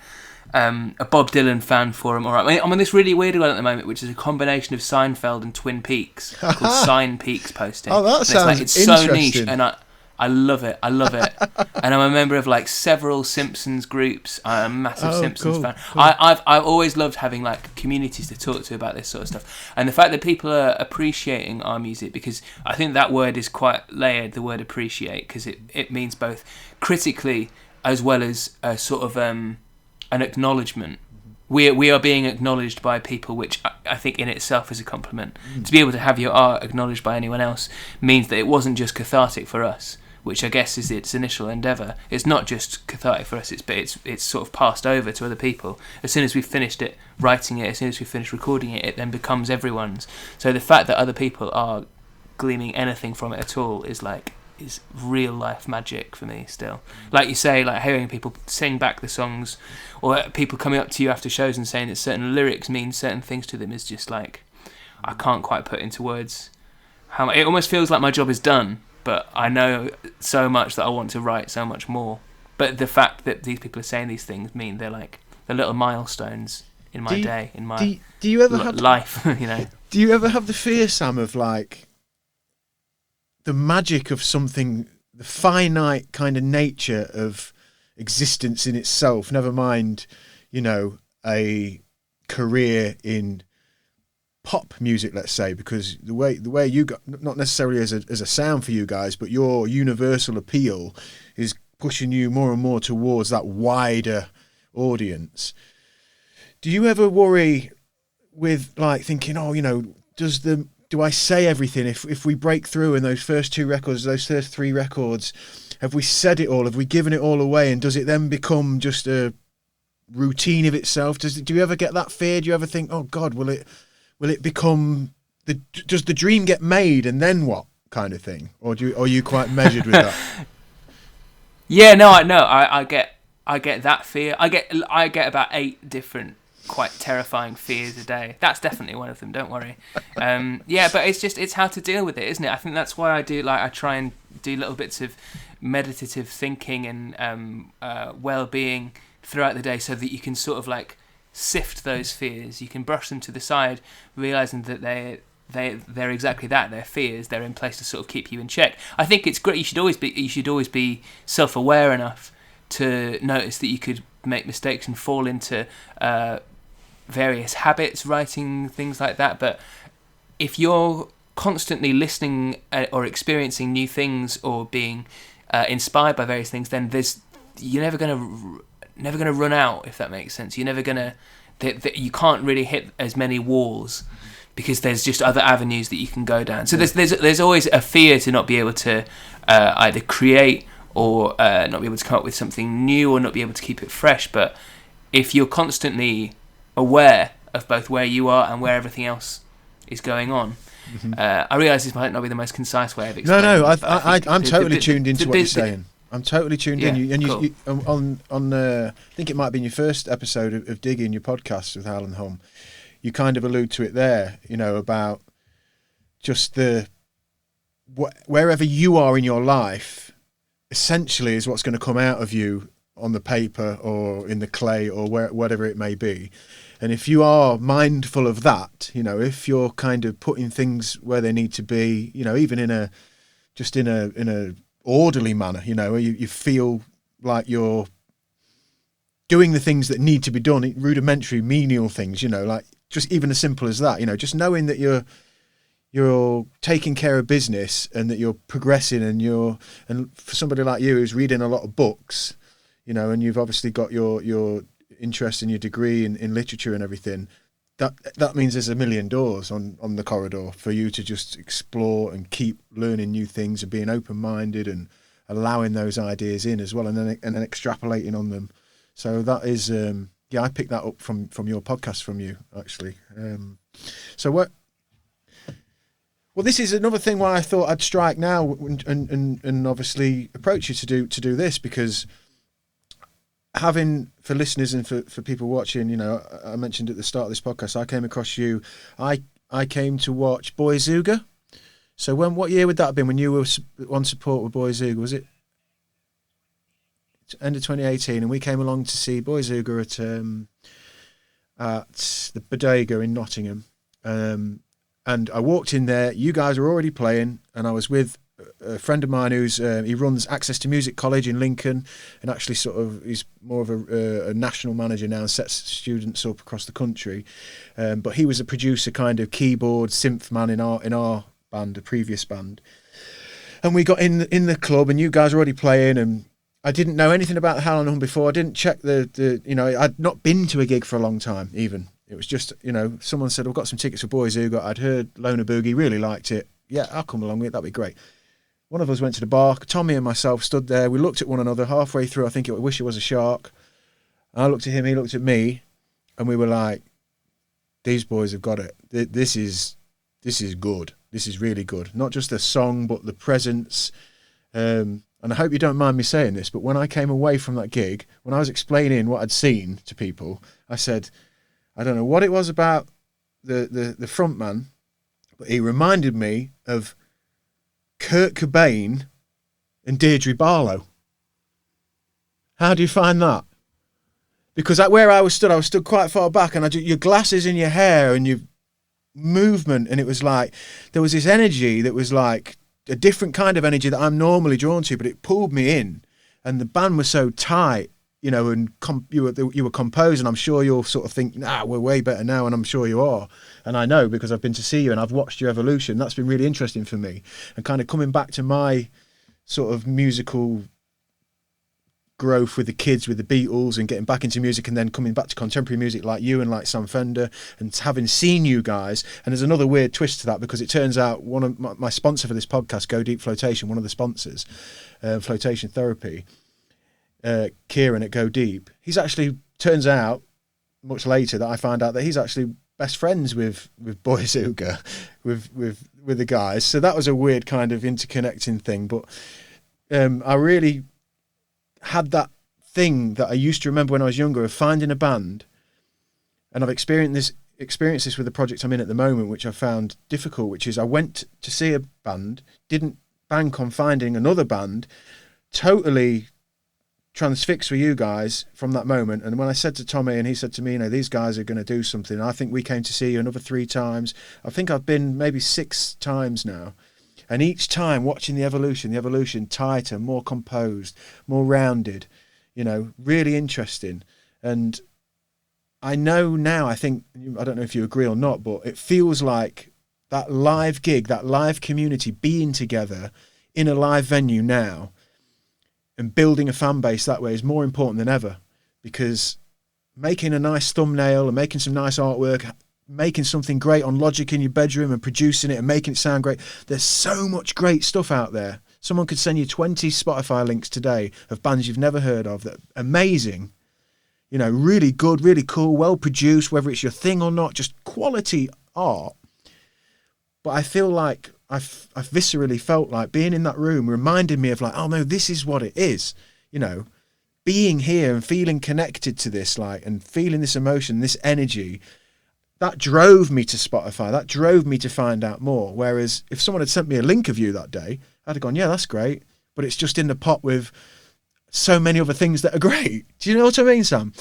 Bob Dylan fan forum, or I'm on this really weird one at the moment, which is a combination of Seinfeld and Twin Peaks, called Sign Peaks Posting. Oh, that sounds it's so niche, and I love it. And I'm a member of several Simpsons groups. I'm a massive Simpsons fan. Cool. I've always loved having communities to talk to about this sort of stuff. And the fact that people are appreciating our music, because I think that word is quite layered, the word appreciate, because it means both critically as well as a sort of an acknowledgement. We are being acknowledged by people, which I think in itself is a compliment. To be able to have your art acknowledged by anyone else means that it wasn't just cathartic for us, which I guess is its initial endeavour. It's not just cathartic for us, it's sort of passed over to other people. As soon as we've finished writing it, as soon as we've finished recording it, it then becomes everyone's. So the fact that other people are gleaming anything from it at all is real life magic for me still. Like you say, hearing people sing back the songs, or people coming up to you after shows and saying that certain lyrics mean certain things to them, is just I can't quite put into words how it almost feels like my job is done, but I know so much that I want to write so much more. But the fact that these people are saying these things mean they're little milestones in my day, in my do you ever have life. Do you ever have the fear, Sam, of the magic of something, the finite kind of nature of existence in itself, never mind, a career in pop music, let's say, because the way you got, not necessarily as a sound for you guys, but your universal appeal is pushing you more and more towards that wider audience. Do you ever worry with like thinking, oh, you know, do I say everything? If we break through in those first 2 records, those first 3 records, have we said it all? Have we given it all away? And does it then become just a routine of itself? Do you ever get that fear? Do you ever think, oh God, will it become does the dream get made and then what kind of thing? Or are you quite measured with that? Yeah, no, I get that fear. I get about 8 different quite terrifying fears a day. That's definitely one of them, don't worry. Yeah, but it's how to deal with it, isn't it? I think that's why I try and do little bits of meditative thinking and well-being throughout the day, so that you can sort of like sift those fears. You can brush them to the side, realizing that they're exactly that. They're fears. They're in place to sort of keep you in check. I think it's great. You should always be self-aware enough to notice that you could make mistakes and fall into various habits, writing, things like that. But if you're constantly listening or experiencing new things or being inspired by various things, then you're never gonna run out, if that makes sense. You're never gonna you can't really hit as many walls, because there's just other avenues that you can go down. So there's always a fear to not be able to either create or not be able to come up with something new, or not be able to keep it fresh. But if you're constantly aware of both where you are and where everything else is going on, I realise this might not be the most concise way of explaining. No, I'm totally tuned into what you're saying. I'm totally tuned in. And cool. you on I think it might be in your first episode of Digging, your podcast with Howl The Hum, you kind of allude to it there, you know, about just wherever you are in your life, essentially is what's going to come out of you on the paper or in the clay or whatever it may be. And if you are mindful of that, you know, if you're kind of putting things where they need to be, you know, even in a orderly manner, you know, you feel like you're doing the things that need to be done, rudimentary, menial things, you know, like just even as simple as that, you know, just knowing that you're taking care of business and that you're progressing, and for somebody like you who's reading a lot of books, you know, and you've obviously got your interest in your degree in literature and everything, that means there's a million doors on the corridor for you to just explore and keep learning new things and being open-minded and allowing those ideas in as well, and then extrapolating on them. So that is, I picked that up from your podcast from you, actually. Well, this is another thing why I thought I'd strike now and obviously approach you to do this, because having, for listeners and for people watching, you know, I mentioned at the start of this podcast, I came across you. I came to watch Boy Zooga. So what year would that have been when you were on support with Boy Zooga? Was it end of 2018? And we came along to see Boy Zooga at the Bodega in Nottingham. And I walked in there, you guys were already playing, and I was with a friend of mine who's he runs Access to Music College in Lincoln, and actually sort of he's more of a national manager now and sets students up across the country. But he was a producer, kind of keyboard synth man in our band, a previous band. And we got in the club, and you guys were already playing, and I didn't know anything about the Howl The Hum before. I didn't check the you know, I'd not been to a gig for a long time even. It was just, you know, someone said, I've got some tickets for Boy Zooga. I'd heard Loner Boogie, really liked it. Yeah, I'll come along with it, that'd be great. One of us went to the bar, Tommy and myself stood there, we looked at one another halfway through, I think I wish it was a shark. I looked at him, he looked at me, and we were like, these boys have got it. This is good. This is really good. Not just the song, but the presence. And I hope you don't mind me saying this, but when I came away from that gig, when I was explaining what I'd seen to people, I said, I don't know what it was about the front man, but he reminded me of Kurt Cobain and Deirdre Barlow. How do you find that? Because where I was stood quite far back, and your glasses in your hair and your movement, and it was like there was this energy that was like a different kind of energy that I'm normally drawn to, but it pulled me in, and the band was so tight, you know, and you were composed, and I'm sure you'll sort of think, nah, we're way better now, and I'm sure you are, and I know because I've been to see you and I've watched your evolution. That's been really interesting for me, and kind of coming back to my sort of musical growth with the kids, with the Beatles, and getting back into music, and then coming back to contemporary music like you and like Sam Fender, and having seen you guys. And there's another weird twist to that, because it turns out one of my sponsor for this podcast, Go Deep Flotation, one of the sponsors, Flotation Therapy, Kieran at Go Deep, he's actually, turns out much later that I find out that he's actually best friends with Boy Zuga, with the guys. So that was a weird kind of interconnecting thing. But I really had that thing that I used to remember when I was younger of finding a band, and I've experienced this with the project I'm in at the moment, which I found difficult, which is I went to see a band, didn't bank on finding another band, totally transfixed with you guys from that moment. And when I said to Tommy, and he said to me, you know, these guys are going to do something, I think we came to see you another 3 times. I think I've been maybe 6 times now. And each time watching the evolution tighter, more composed, more rounded, you know, really interesting. And I know now, I think, I don't know if you agree or not, but it feels like that live gig, that live community being together in a live venue now and building a fan base that way is more important than ever, because making a nice thumbnail and making some nice artwork, making something great on Logic in your bedroom and producing it and making it sound great. There's so much great stuff out there. Someone could send you 20 Spotify links today of bands you've never heard of that are amazing, you know, really good, really cool, well produced, whether it's your thing or not, just quality art. But I feel like I've viscerally felt like being in that room reminded me of like, oh no, this is what it is, you know, being here and feeling connected to this, like, and feeling this emotion, this energy. That drove me to Spotify. That drove me to find out more. Whereas if someone had sent me a link of you that day, I'd have gone, yeah, that's great. But it's just in the pot with so many other things that are great. Do you know what I mean, Sam?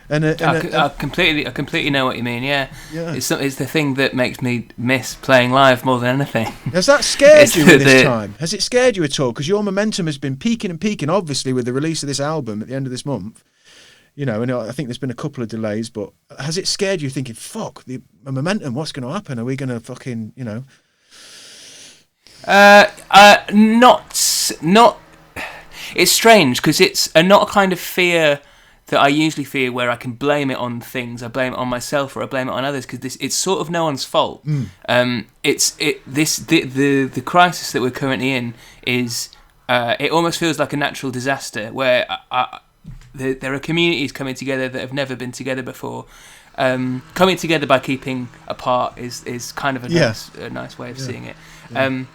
I completely know what you mean. Yeah. It's the thing that makes me miss playing live more than anything. Has that scared you at this time? Has it scared you at all? Because your momentum has been peaking and peaking, obviously, with the release of this album at the end of this month. You know, and I think there's been a couple of delays, but has it scared you thinking, fuck, the momentum, what's going to happen? Are we going to fucking, you know? Not. It's strange, because it's not a kind of fear that I usually fear where I can blame it on things. I blame it on myself or I blame it on others, because it's sort of no one's fault. The crisis that we're currently in is, it almost feels like a natural disaster where there are communities coming together that have never been together before. Coming together by keeping apart is kind of a nice way of seeing it. Yeah.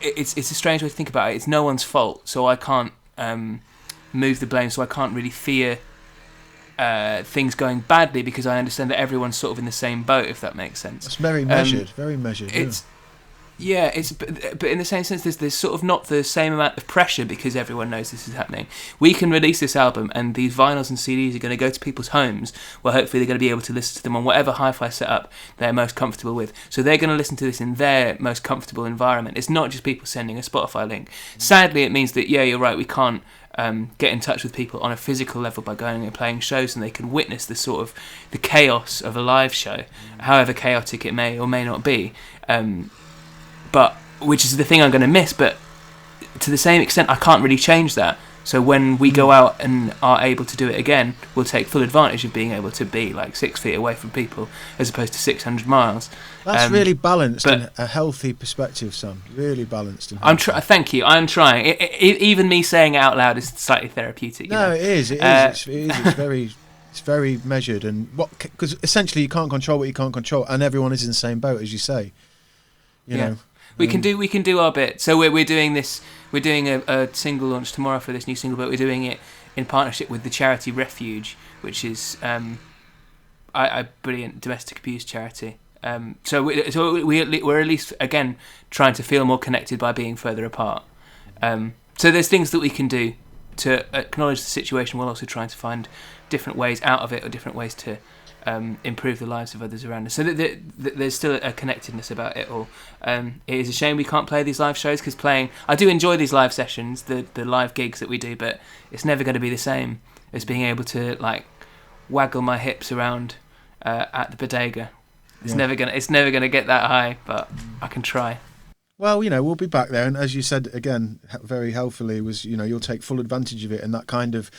It's a strange way to think about it. It's no one's fault, so I can't move the blame. So I can't really fear things going badly, because I understand that everyone's sort of in the same boat, if that makes sense. It's very measured, very measured. But in the same sense, there's sort of not the same amount of pressure, because everyone knows this is happening. We can release this album, and these vinyls and CDs are going to go to people's homes, where hopefully they're going to be able to listen to them on whatever hi-fi setup they're most comfortable with. So they're going to listen to this in their most comfortable environment. It's not just people sending a Spotify link. Sadly, it means that, yeah, you're right, we can't get in touch with people on a physical level by going and playing shows, and they can witness the sort of the chaos of a live show, however chaotic it may or may not be. But which is the thing I'm going to miss, but to the same extent I can't really change that. So when we go out and are able to do it again, we'll take full advantage of being able to be like 6 feet away from people as opposed to 600 miles. That's really balanced and a healthy perspective, Sam. Really balanced. And thank you. I'm trying. Even me saying it out loud is slightly therapeutic. No, it is. It's very measured, and because essentially you can't control what you can't control, and everyone is in the same boat, as you say. You know. We can do our bit. So we're doing this. We're doing a single launch tomorrow for this new single, but we're doing it in partnership with the charity Refuge, which is a brilliant domestic abuse charity. So we're at least again trying to feel more connected by being further apart. So there's things that we can do to acknowledge the situation, while also trying to find different ways out of it, or different ways to improve the lives of others around us. So there's still a connectedness about it all. It is a shame we can't play these live shows, because I do enjoy these live sessions, the live gigs that we do, but it's never going to be the same as being able to like waggle my hips around at the bodega. It's never gonna get that high, but I can try. Well, we'll be back there, and as you said again, very helpfully, was you'll take full advantage of it, and that kind of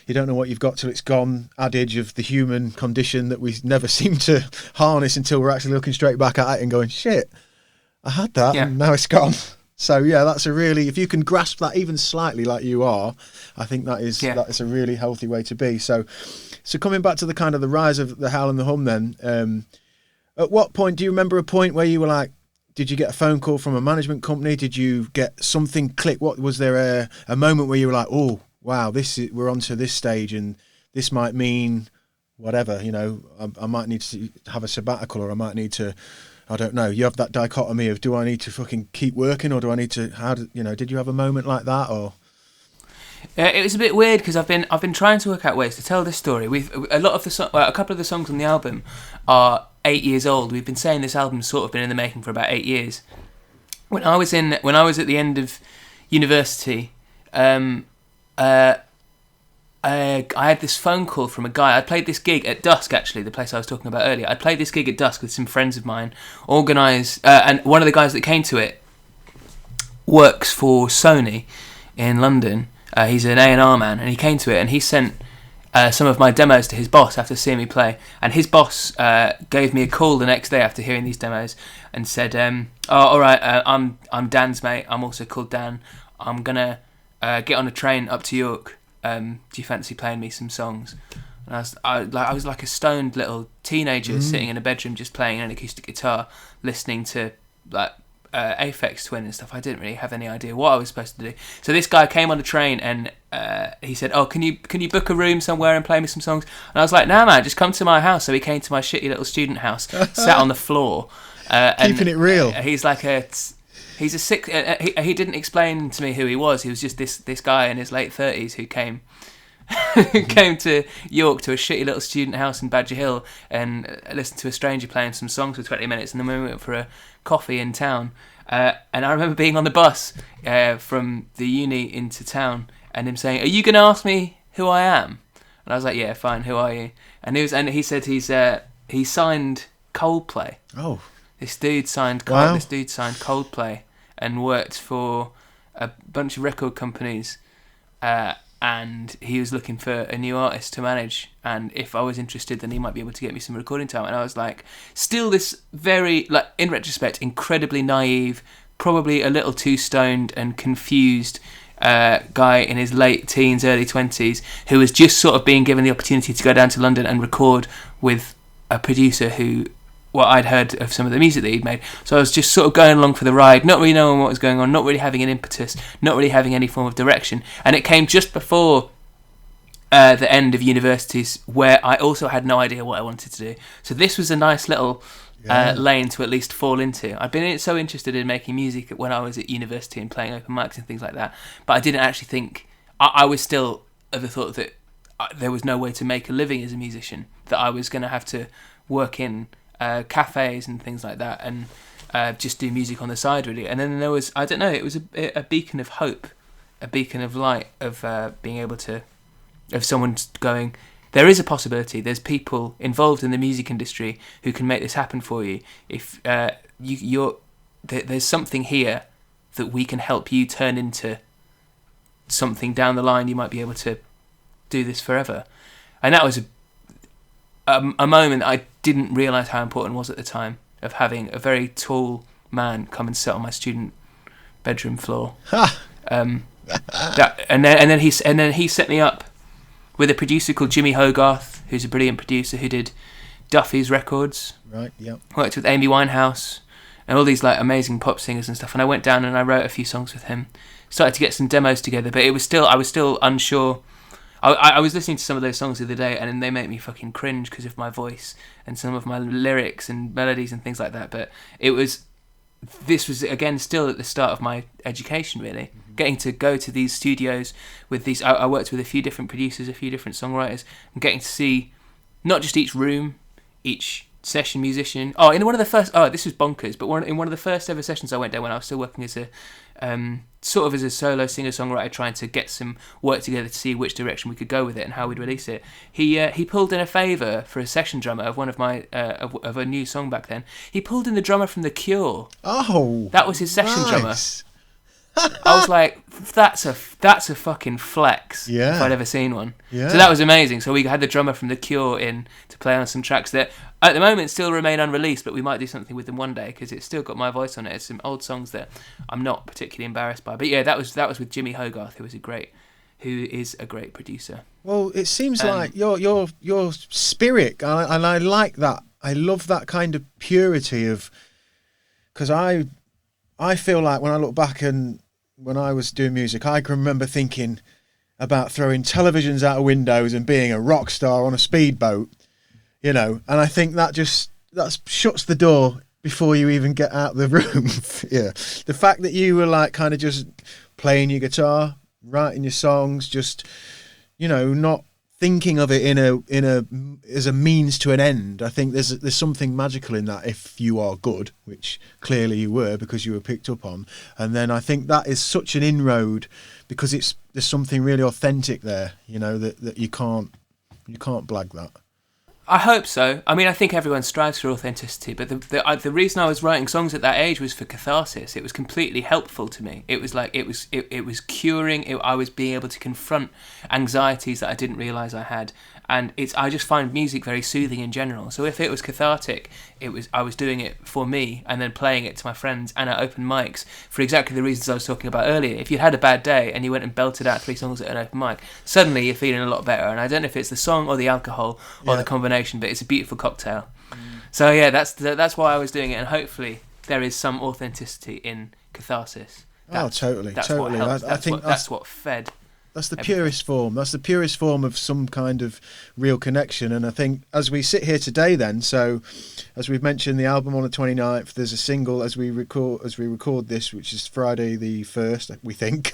you don't know what you've got till it's gone adage of the human condition that we never seem to harness until we're actually looking straight back at it and going, shit, I had that and now it's gone. So yeah, that's if you can grasp that even slightly like you are, I think that is a really healthy way to be. So coming back to the kind of the rise of the Howl and the Hum then, at what point, do you remember a point where you were like, did you get a phone call from a management company? Did you get something click? What was there a moment where you were like, oh, wow, we're onto this stage and this might mean whatever, I might need to have a sabbatical, or I might need to, I don't know. You have that dichotomy of, do I need to fucking keep working, or do I need to, did you have a moment like that, or? It was a bit weird because I've been trying to work out ways to tell this story. A couple of the songs on the album are 8 years old. We've been saying this album's sort of been in the making for about 8 years. When I was at the end of university, I had this phone call from a guy. I played this gig at Dusk, actually, the place I was talking about earlier. I played this gig at Dusk with some friends of mine, organised, and one of the guys that came to it works for Sony in London. He's an A&R man, and he came to it, and he sent some of my demos to his boss after seeing me play. And his boss gave me a call the next day after hearing these demos and said, "Oh, all right, I'm Dan's mate. I'm also called Dan. I'm gonna get on a train up to York. Do you fancy playing me some songs?" And I was like a stoned little teenager sitting in a bedroom just playing an acoustic guitar, listening to like Aphex Twin and stuff. I didn't really have any idea what I was supposed to do. So this guy came on the train and he said, "Oh, can you book a room somewhere and play me some songs?" And I was like, "Nah, man, just come to my house." So he came to my shitty little student house, sat on the floor, keeping it real. He's like he's a sick. He didn't explain to me who he was. He was just this guy in his late 30s who came to York to a shitty little student house in Badger Hill and listened to a stranger playing some songs for 20 minutes, and then we went for a coffee in town. And I remember being on the bus from the uni into town and him saying, "Are you going to ask me who I am?" And I was like, "Yeah, fine, who are you?" And he said he signed Coldplay. Oh. This dude signed Wow. Coldplay and worked for a bunch of record companies, and he was looking for a new artist to manage, and if I was interested then he might be able to get me some recording time. And I was like, still this very, like, in retrospect, incredibly naive, probably a little too stoned and confused guy in his late teens, early 20s, who was just sort of being given the opportunity to go down to London and record with a producer who, well, I'd heard of some of the music that he'd made. So I was just sort of going along for the ride, not really knowing what was going on, not really having an impetus, not really having any form of direction. And it came just before the end of universities, where I also had no idea what I wanted to do. So this was a nice little lane to at least fall into. I'd been so interested in making music when I was at university and playing open mics and things like that, but I didn't actually think... I was still of the thought that there was no way to make a living as a musician, that I was going to have to work in cafes and things like that, and just do music on the side, really. And then there was, I don't know, it was a beacon of hope, a beacon of light of being able to, of someone going, there is a possibility, there's people involved in the music industry who can make this happen for you. If there's something here that we can help you turn into something down the line, you might be able to do this forever. And that was a moment I didn't realise how important it was at the time, of having a very tall man come and sit on my student bedroom floor. And then he set me up with a producer called Jimmy Hogarth, who's a brilliant producer who did Duffy's records. Right. Yep. Worked with Amy Winehouse and all these like amazing pop singers and stuff. And I went down and I wrote a few songs with him. Started to get some demos together, but I was still unsure. I was listening to some of those songs the other day, and they make me fucking cringe because of my voice and some of my lyrics and melodies and things like that. But this was again still at the start of my education, really. Mm-hmm. Getting to go to these studios with these. I worked with a few different producers, a few different songwriters, and getting to see not just each room, each session musician. Oh, in one of the first. Oh, this was bonkers. But in one of the first ever sessions I went down when I was still working as a sort of as a solo singer-songwriter, trying to get some work together to see which direction we could go with it and how we'd release it. He pulled in a favour for a session drummer of one of my of a new song back then. He pulled in the drummer from The Cure. Oh, that was his session drummer. nice. I was like, that's a fucking flex. Yeah. If I'd ever seen one. Yeah. So that was amazing. So we had the drummer from The Cure in to play on some tracks that at the moment still remain unreleased, but we might do something with them one day because it's still got my voice on it. It's some old songs that I'm not particularly embarrassed by. But yeah, that was with Jimmy Hogarth, who is a great producer. Well, it seems like your spirit, and I like that. I love that kind of purity of, because I feel like when I look back and when I was doing music, I can remember thinking about throwing televisions out of windows and being a rock star on a speedboat, you know. And I think that shuts the door before you even get out of the room. Yeah, the fact that you were like kind of just playing your guitar, writing your songs, just, you know, not thinking of it in a as a means to an end. I think there's something magical in that if you are good, which clearly you were because you were picked up on. And then I think that is such an inroad because there's something really authentic there, you know, that you can't blag that. I hope so. I mean, I think everyone strives for authenticity, but the reason I was writing songs at that age was for catharsis. It was completely helpful to me. It was like it was curing. I was being able to confront anxieties that I didn't realise I had, and I just find music very soothing in general. So if it was cathartic, I was doing it for me and then playing it to my friends and at open mics for exactly the reasons I was talking about earlier. If you had a bad day and you went and belted out 3 songs at an open mic, suddenly you're feeling a lot better. And I don't know if it's the song or the alcohol or the combination, but it's a beautiful cocktail. So yeah, that's why I was doing it, and hopefully there is some authenticity in catharsis. Totally. What helps. I think that's what fed. That's the purest form. That's the purest form of some kind of real connection. And I think as we sit here today then, so as we've mentioned, the album on the 29th, there's a single as we record this, which is Friday the 1st, we think,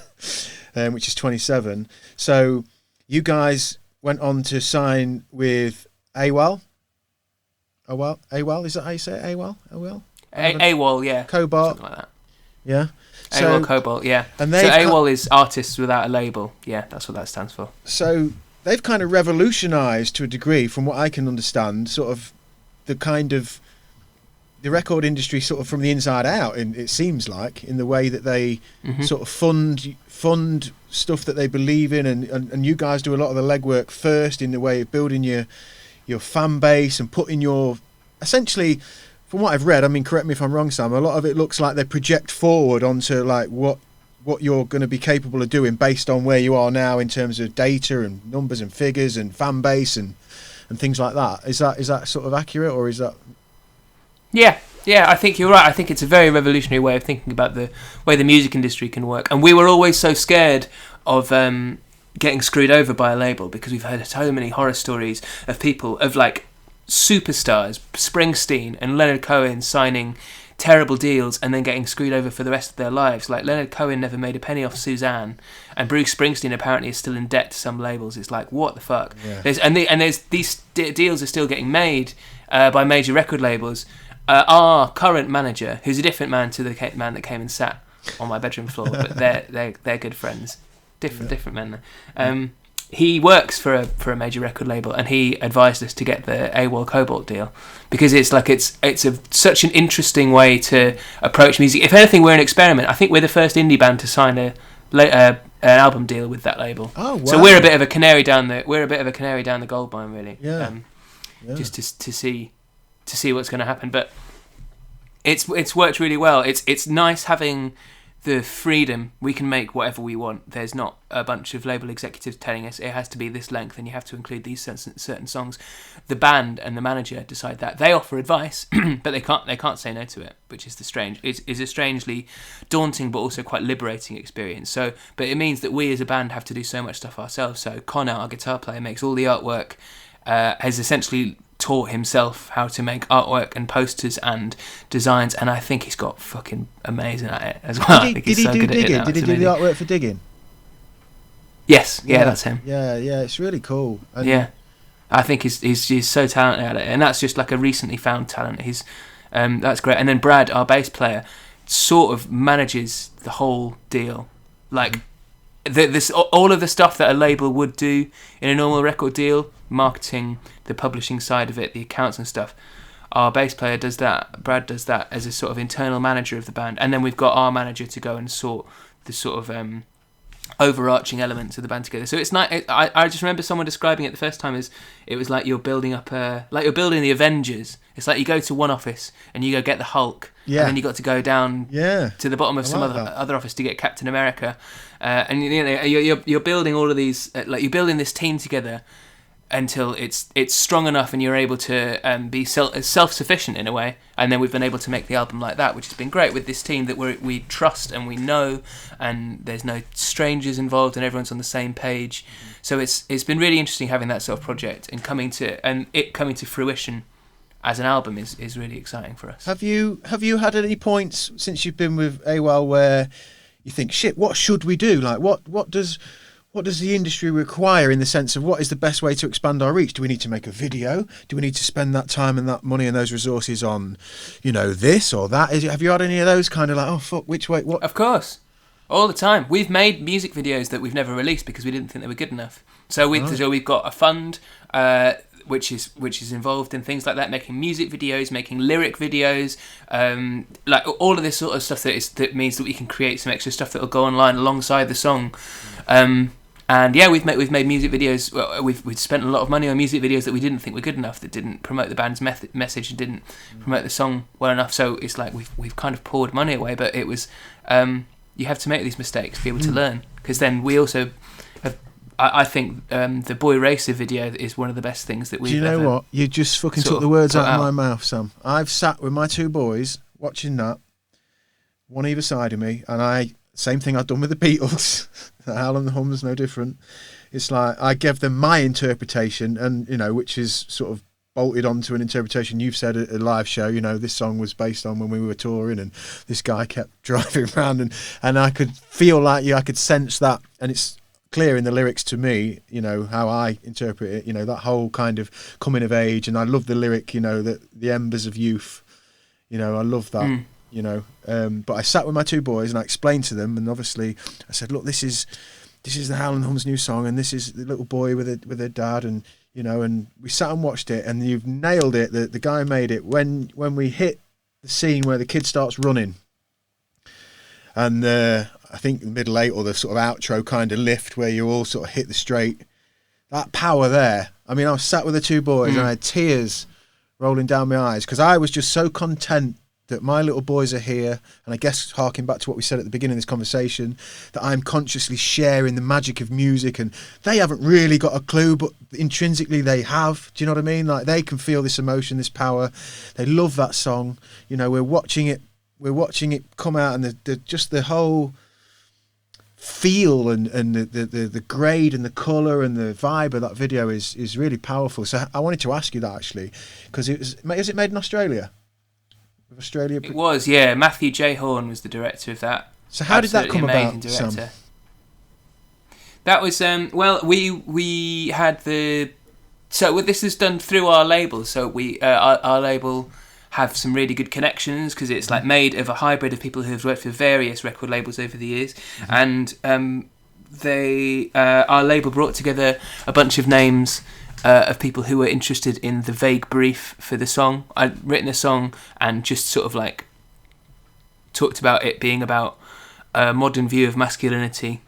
which is 27. So you guys went on to sign with AWAL. AWAL, is that how you say it? AWAL, yeah. Cobalt. Something like that. Yeah. AWAL Cobalt, yeah. And so AWAL is Artists Without a Label. Yeah, that's what that stands for. So they've kind of revolutionised to a degree, from what I can understand, sort of the record industry sort of from the inside out, and it seems like, in the way that they sort of fund stuff that they believe in, and you guys do a lot of the legwork first in the way of building your fan base and putting your, essentially, from what I've read, I mean, correct me if I'm wrong, Sam, a lot of it looks like they project forward onto like what you're going to be capable of doing based on where you are now in terms of data and numbers and figures and fan base and things like that. Is that sort of accurate, or is that? Yeah, I think you're right. I think it's a very revolutionary way of thinking about the way the music industry can work. And we were always so scared of getting screwed over by a label, because we've heard so many horror stories of people, of like superstars, Springsteen and Leonard Cohen signing terrible deals and then getting screwed over for the rest of their lives. Like Leonard Cohen never made a penny off Suzanne, and Bruce Springsteen apparently is still in debt to some labels. It's like, what the fuck? Yeah. There's these deals are still getting made by major record labels. Our current manager, who's a different man to the man that came and sat on my bedroom floor, but they're good friends. Different men. He works for a major record label, and he advised us to get the AWAL Cobalt deal because it's such an interesting way to approach music. If anything, we're an experiment. I think we're the first indie band to sign an album deal with that label. Oh, wow. So we're a bit of a canary down the gold mine, really. Yeah. Just to see what's going to happen, but it's worked really well. It's nice having the freedom. We can make whatever we want. There's not a bunch of label executives telling us it has to be this length and you have to include these certain songs. The band and the manager decide that. They offer advice, but they can't say no to it, which is is a strangely daunting but also quite liberating experience. So, but it means that we as a band have to do so much stuff ourselves. So Connor, our guitar player, makes all the artwork. Has essentially taught himself how to make artwork and posters and designs, and I think he's got fucking amazing at it as well. Did he do Digging? Did he do the artwork for Digging? Yes, yeah, that's him. Yeah, it's really cool. And yeah. I think he's so talented at it, and that's just like a recently found talent. That's great. And then Brad, our bass player, sort of manages the whole deal. Like all of the stuff that a label would do in a normal record deal, marketing, the publishing side of it, the accounts and stuff. Our bass player does that. Brad does that as a sort of internal manager of the band, and then we've got our manager to go and sort the sort of overarching elements of the band together. So it's nice. I just remember someone describing it the first time as it was like you're building up like you're building the Avengers. It's like you go to one office and you go get the Hulk, and then you got to go down to the bottom of some other office to get Captain America, and you're building all of these like you're building this team together until it's strong enough and you're able to be self-sufficient in a way. And then we've been able to make the album like that, which has been great with this team that we trust and we know, and there's no strangers involved and everyone's on the same page. So it's been really interesting having that sort of project and coming to fruition as an album is really exciting for us. Have you had any points since you've been with AWOL where you think, shit, what should we do? Like what does the industry require in the sense of what is the best way to expand our reach? Do we need to make a video? Do we need to spend that time and that money and those resources on, this or that? Have you had any of those kind of like, oh, fuck, which way? What? Of course. All the time. We've made music videos that we've never released because we didn't think they were good enough. So we've got a fund which is involved in things like that, making music videos, making lyric videos, like all of this sort of stuff that means that we can create some extra stuff that will go online alongside the song. And yeah, we've made music videos. Well, we've spent a lot of money on music videos that we didn't think were good enough, that didn't promote the band's message and didn't promote the song well enough. So it's like we've kind of poured money away, but it was you have to make these mistakes to be able to learn, because then we also have. I think the Boy Racer video is one of the best things that we've ever. Do you know what? You just fucking took the words out of my mouth, Sam. I've sat with my two boys watching that, one either side of me, and same thing I've done with the Beatles. Howl the Hum is no different. It's like I gave them my interpretation, and which is sort of bolted onto an interpretation you've said at a live show. This song was based on when we were touring, and this guy kept driving around, and I could feel like I could sense that, and it's clear in the lyrics to me, how I interpret it, that whole kind of coming of age, and I love the lyric, that the embers of youth, I love that. But I sat with my two boys and I explained to them, and obviously I said, look, this is the Howl the Hum's new song, and this is the little boy with her dad, and and we sat and watched it, and you've nailed it. The guy made it when we hit the scene where the kid starts running, and I think the middle eight or the sort of outro kind of lift where you all sort of hit the straight, that power there. I mean, I was sat with the two boys and I had tears rolling down my eyes because I was just so content that my little boys are here, and I guess harking back to what we said at the beginning of this conversation, that I'm consciously sharing the magic of music, and they haven't really got a clue, but intrinsically they have. Do you know what I mean? Like, they can feel this emotion, this power. They love that song. We're watching it come out, and the whole feel and the grade and the colour and the vibe of that video is really powerful. So I wanted to ask you that, actually, because is it made in Australia? Australia. It was, yeah. Matthew J. Horn was the director of that. So how did that come about, Sam? That was we had this is done through our label. So we our label have some really good connections because it's like made of a hybrid of people who have worked for various record labels over the years, and our label brought together a bunch of names of people who were interested in the vague brief for the song. I'd written a song and just sort of like talked about it being about a modern view of masculinity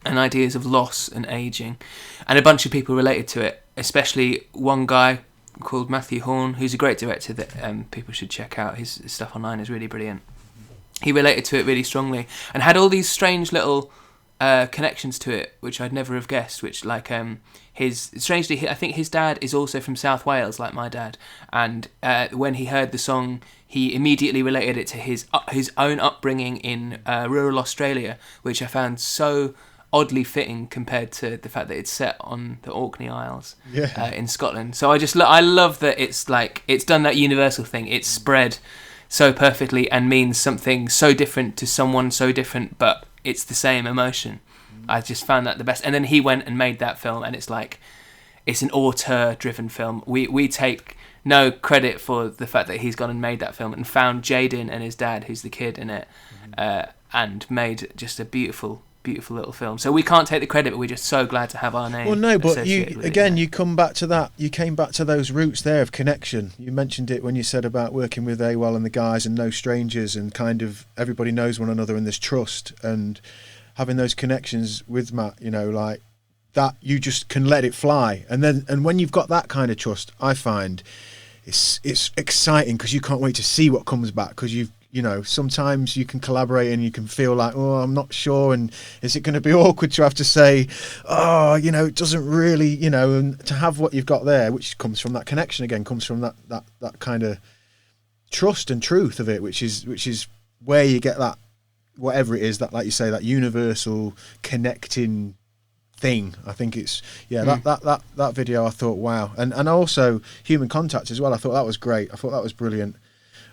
and ideas of loss and aging, and a bunch of people related to it, especially one guy called Matthew Horn, who's a great director that people should check out. His stuff online is really brilliant. He related to it really strongly and had all these strange little connections to it, which I'd never have guessed. Which, like, I think his dad is also from South Wales, like my dad. And when he heard the song, he immediately related it to his own upbringing in rural Australia, which I found so oddly fitting compared to the fact that it's set on the Orkney Isles in Scotland. So I love that it's done that universal thing. It's spread so perfectly and means something so different to someone so different, but it's the same emotion. I just found that the best. And then he went and made that film, and it's like it's an auteur-driven film. We take no credit for the fact that he's gone and made that film and found Jaden and his dad, who's the kid in it, and made just a beautiful little film. So we can't take the credit, but we're just so glad to have our name. Well, no, but associated with it, you come back to that. You came back to those roots there of connection. You mentioned it when you said about working with AWOL and the guys and no strangers, and kind of everybody knows one another and there's trust, and having those connections with Matt, like that, you just can let it fly. And when you've got that kind of trust, I find it's exciting because you can't wait to see what comes back, because sometimes you can collaborate and you can feel like, oh, I'm not sure, and is it going to be awkward to have to say, oh, it doesn't really, and to have what you've got there, which comes from that connection again, comes from that kind of trust and truth of it, which is where you get that, whatever it is, that, like you say, that universal connecting thing. I think it's that video, I thought, wow. And also Human Contact as well, I thought that was great. I thought that was brilliant.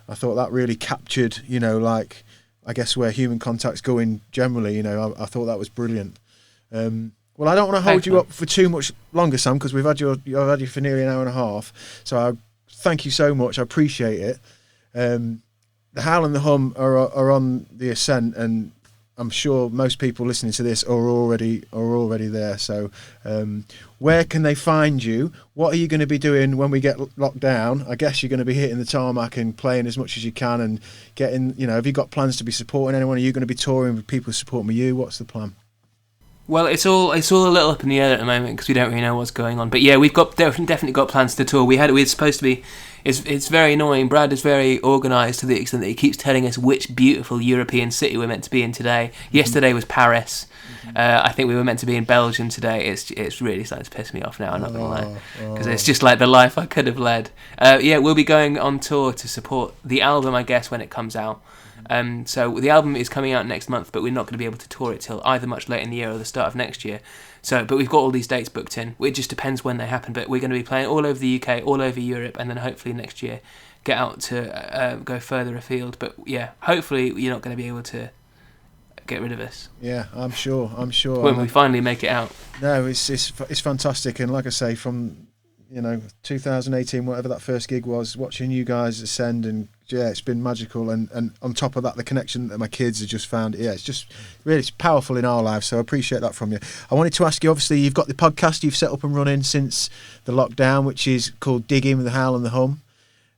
I thought that really captured, like, I guess where human contact's going generally, I thought that was brilliant. Well, I don't want to hold you up for too much longer, Sam, because I've had you for nearly an hour and a half. So I thank you so much. I appreciate it. The Howl and the Hum are on the ascent, and I'm sure most people listening to this are already there. So where can they find you? What are you going to be doing when we get locked down? I guess you're going to be hitting the tarmac and playing as much as you can and getting, have you got plans to be supporting anyone? Are you going to be touring with people supporting with you? What's the plan? Well, it's all a little up in the air at the moment because we don't really know what's going on. But yeah, we've definitely got plans to tour. We're supposed to be. It's very annoying. Brad is very organised to the extent that he keeps telling us which beautiful European city we're meant to be in today. Yesterday was Paris. I think we were meant to be in Belgium today. It's really starting to piss me off now, I'm not going to lie. Because it's just like the life I could have led. We'll be going on tour to support the album, I guess, when it comes out. So the album is coming out next month, but we're not going to be able to tour it till either much late in the year or the start of next year. But we've got all these dates booked in. It just depends when they happen, but we're going to be playing all over the UK, all over Europe, and then hopefully next year get out to go further afield. But yeah, hopefully you're not going to be able to get rid of us. Yeah, I'm sure. When we finally make it out. No, it's fantastic, and like I say, from 2018, whatever that first gig was, watching you guys ascend, and it's been magical, and on top of that, the connection that my kids have just found, it's just really powerful in our lives, so I appreciate that from you. I wanted to ask you, obviously you've got the podcast you've set up and running since the lockdown, which is called Dig In with the Howl and the Hum,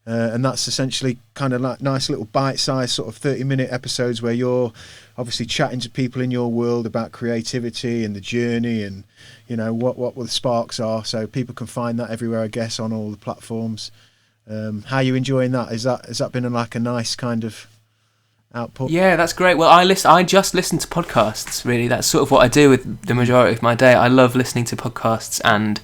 and that's essentially kind of like nice little bite-sized sort of 30-minute episodes where you're obviously chatting to people in your world about creativity and the journey, and what the sparks are, so people can find that everywhere, I guess, on all the platforms. How are you enjoying that? Has that been like a nice kind of output? Yeah, that's great. Well, I just listen to podcasts, really. That's sort of what I do with the majority of my day. I love listening to podcasts and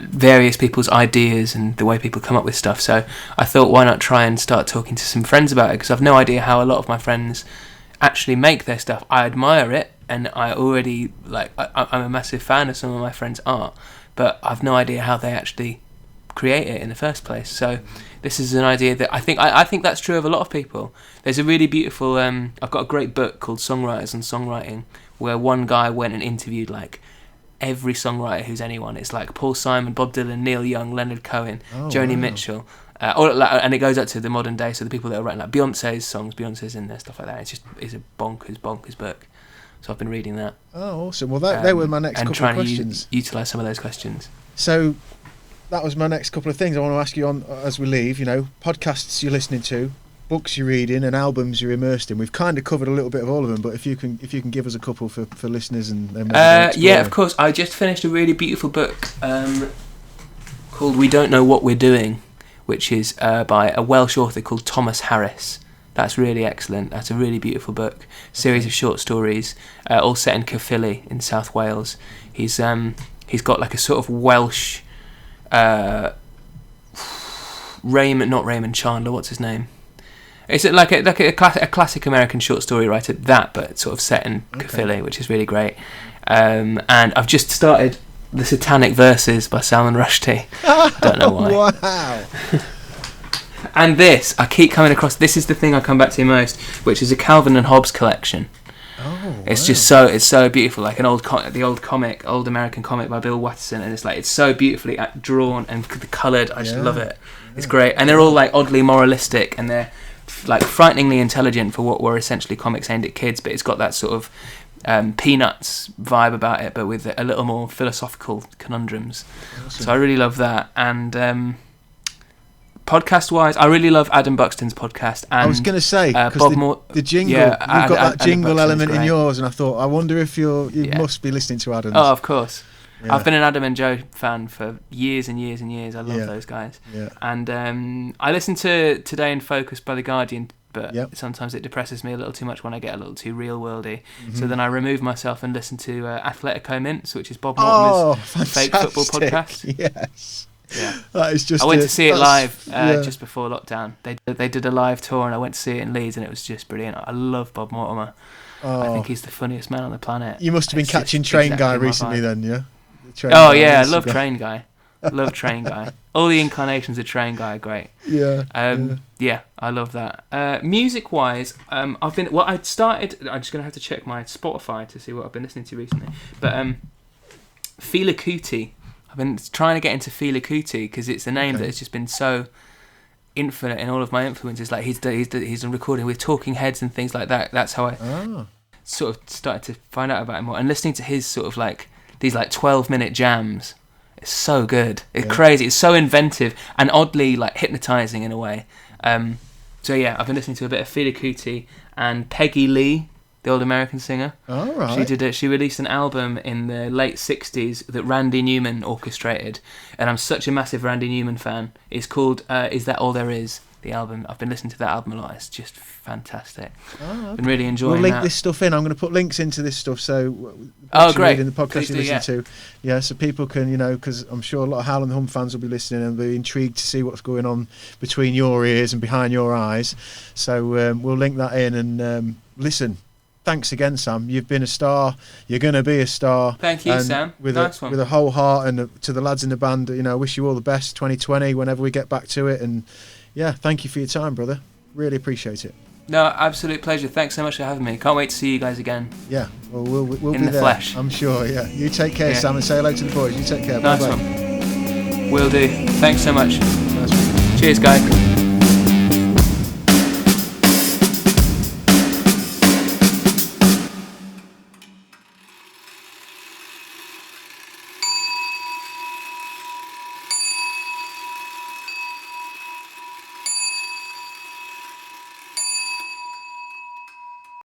various people's ideas and the way people come up with stuff. So I thought, why not try and start talking to some friends about it, because I've no idea how a lot of my friends actually make their stuff. I admire it, and I already I'm a massive fan of some of my friends' art, but I've no idea how they actually create it in the first place. So this is an idea that I think that's true of a lot of people. There's a really beautiful I've got a great book called Songwriters and Songwriting, where one guy went and interviewed every songwriter who's anyone. It's like Paul Simon, Bob Dylan, Neil Young, Leonard Cohen, Joni Mitchell, and it goes up to the modern day, so the people that are writing Beyonce's songs, Beyonce's in there, stuff like that. It's a bonkers book. So I've been reading that. Oh, awesome. Well, they were my next couple of questions. And trying to utilise some of those questions. So that was my next couple of things I want to ask you on as we leave. Podcasts you're listening to, books you're reading, and albums you're immersed in. We've kind of covered a little bit of all of them, but if you can give us a couple for listeners and then yeah, of course. I just finished a really beautiful book called We Don't Know What We're Doing, which is by a Welsh author called Thomas Harris. That's really excellent. That's a really beautiful book. Series of short stories, all set in Caerphilly in South Wales. He's got a sort of Welsh not Raymond Chandler. What's his name? It's like a classic American short story writer, but sort of set in Caerphilly, which is really great. And I've just started The Satanic Verses by Salman Rushdie. I don't know why. Wow. And I keep coming across, this is the thing I come back to most, which is a Calvin and Hobbes collection. Oh, It's wow. just it's so beautiful, like the old American comic by Bill Watterson, and it's so beautifully drawn and coloured. I just love it. It's great, and they're all like oddly moralistic, and they're like frighteningly intelligent for what were essentially comics aimed at kids, but it's got that sort of Peanuts vibe about it, but with a little more philosophical conundrums. Awesome. So I really love that. And podcast wise, I really love Adam Buxton's podcast. And I was going to say, because the jingle, you've got that jingle element in yours, and I thought, I wonder if you must be listening to Adam's. Oh, of course. Yeah. I've been an Adam and Joe fan for years and years and years. I love those guys. Yeah. And I listen to Today in Focus by The Guardian, but sometimes it depresses me a little too much when I get a little too real-worldy. Mm-hmm. So then I remove myself and listen to Athletico Mints, which is Bob Mortimer's fake football podcast. Yes. Yeah. That is just I went to see it live just before lockdown. They did a live tour, and I went to see it in Leeds, and it was just brilliant. I love Bob Mortimer. I think he's the funniest man on the planet. You must have been catching Train Guy recently then, yeah? I love Train Guy. Love Train Guy. All the incarnations of Train Guy are great. Yeah. I love that. Music wise, I'm just gonna have to check my Spotify to see what I've been listening to recently. But Fela Kuti, I've been trying to get into Fela Kuti because it's a name that has just been so infinite in all of my influences. Like he's done recording with Talking Heads and things like that. That's how I sort of started to find out about him more. And listening to his sort of like these like 12-minute jams, it's so good. It's crazy. It's so inventive and oddly like hypnotizing in a way. So yeah, I've been listening to a bit of Fela Kuti and Peggy Lee, the old American singer. All right. She released an album in the late 60s that Randy Newman orchestrated, and I'm such a massive Randy Newman fan. It's called Is That All There Is? The album. I've been listening to that album a lot. It's just fantastic. Okay. Been really enjoying that. We'll link this stuff in. I'm going to put links into this stuff so great. In the podcast you listen to. So people can, because I'm sure a lot of Howl the Hum fans will be listening and be intrigued to see what's going on between your ears and behind your eyes. So we'll link that in and listen. Thanks again, Sam. You've been a star. You're going to be a star. Thank you, Sam. With a whole heart, and to the lads in the band, I wish you all the best 2020 whenever we get back to it. And yeah, thank you for your time, brother. Really appreciate it. No, absolute pleasure. Thanks so much for having me. Can't wait to see you guys again. Yeah, well, we'll in be the there. Flesh. I'm sure. Yeah, you take care, Sam, and say hello to the boys. You take care. Nice Bye-bye. one. Will do. Thanks so much. Nice one. Cheers, guys.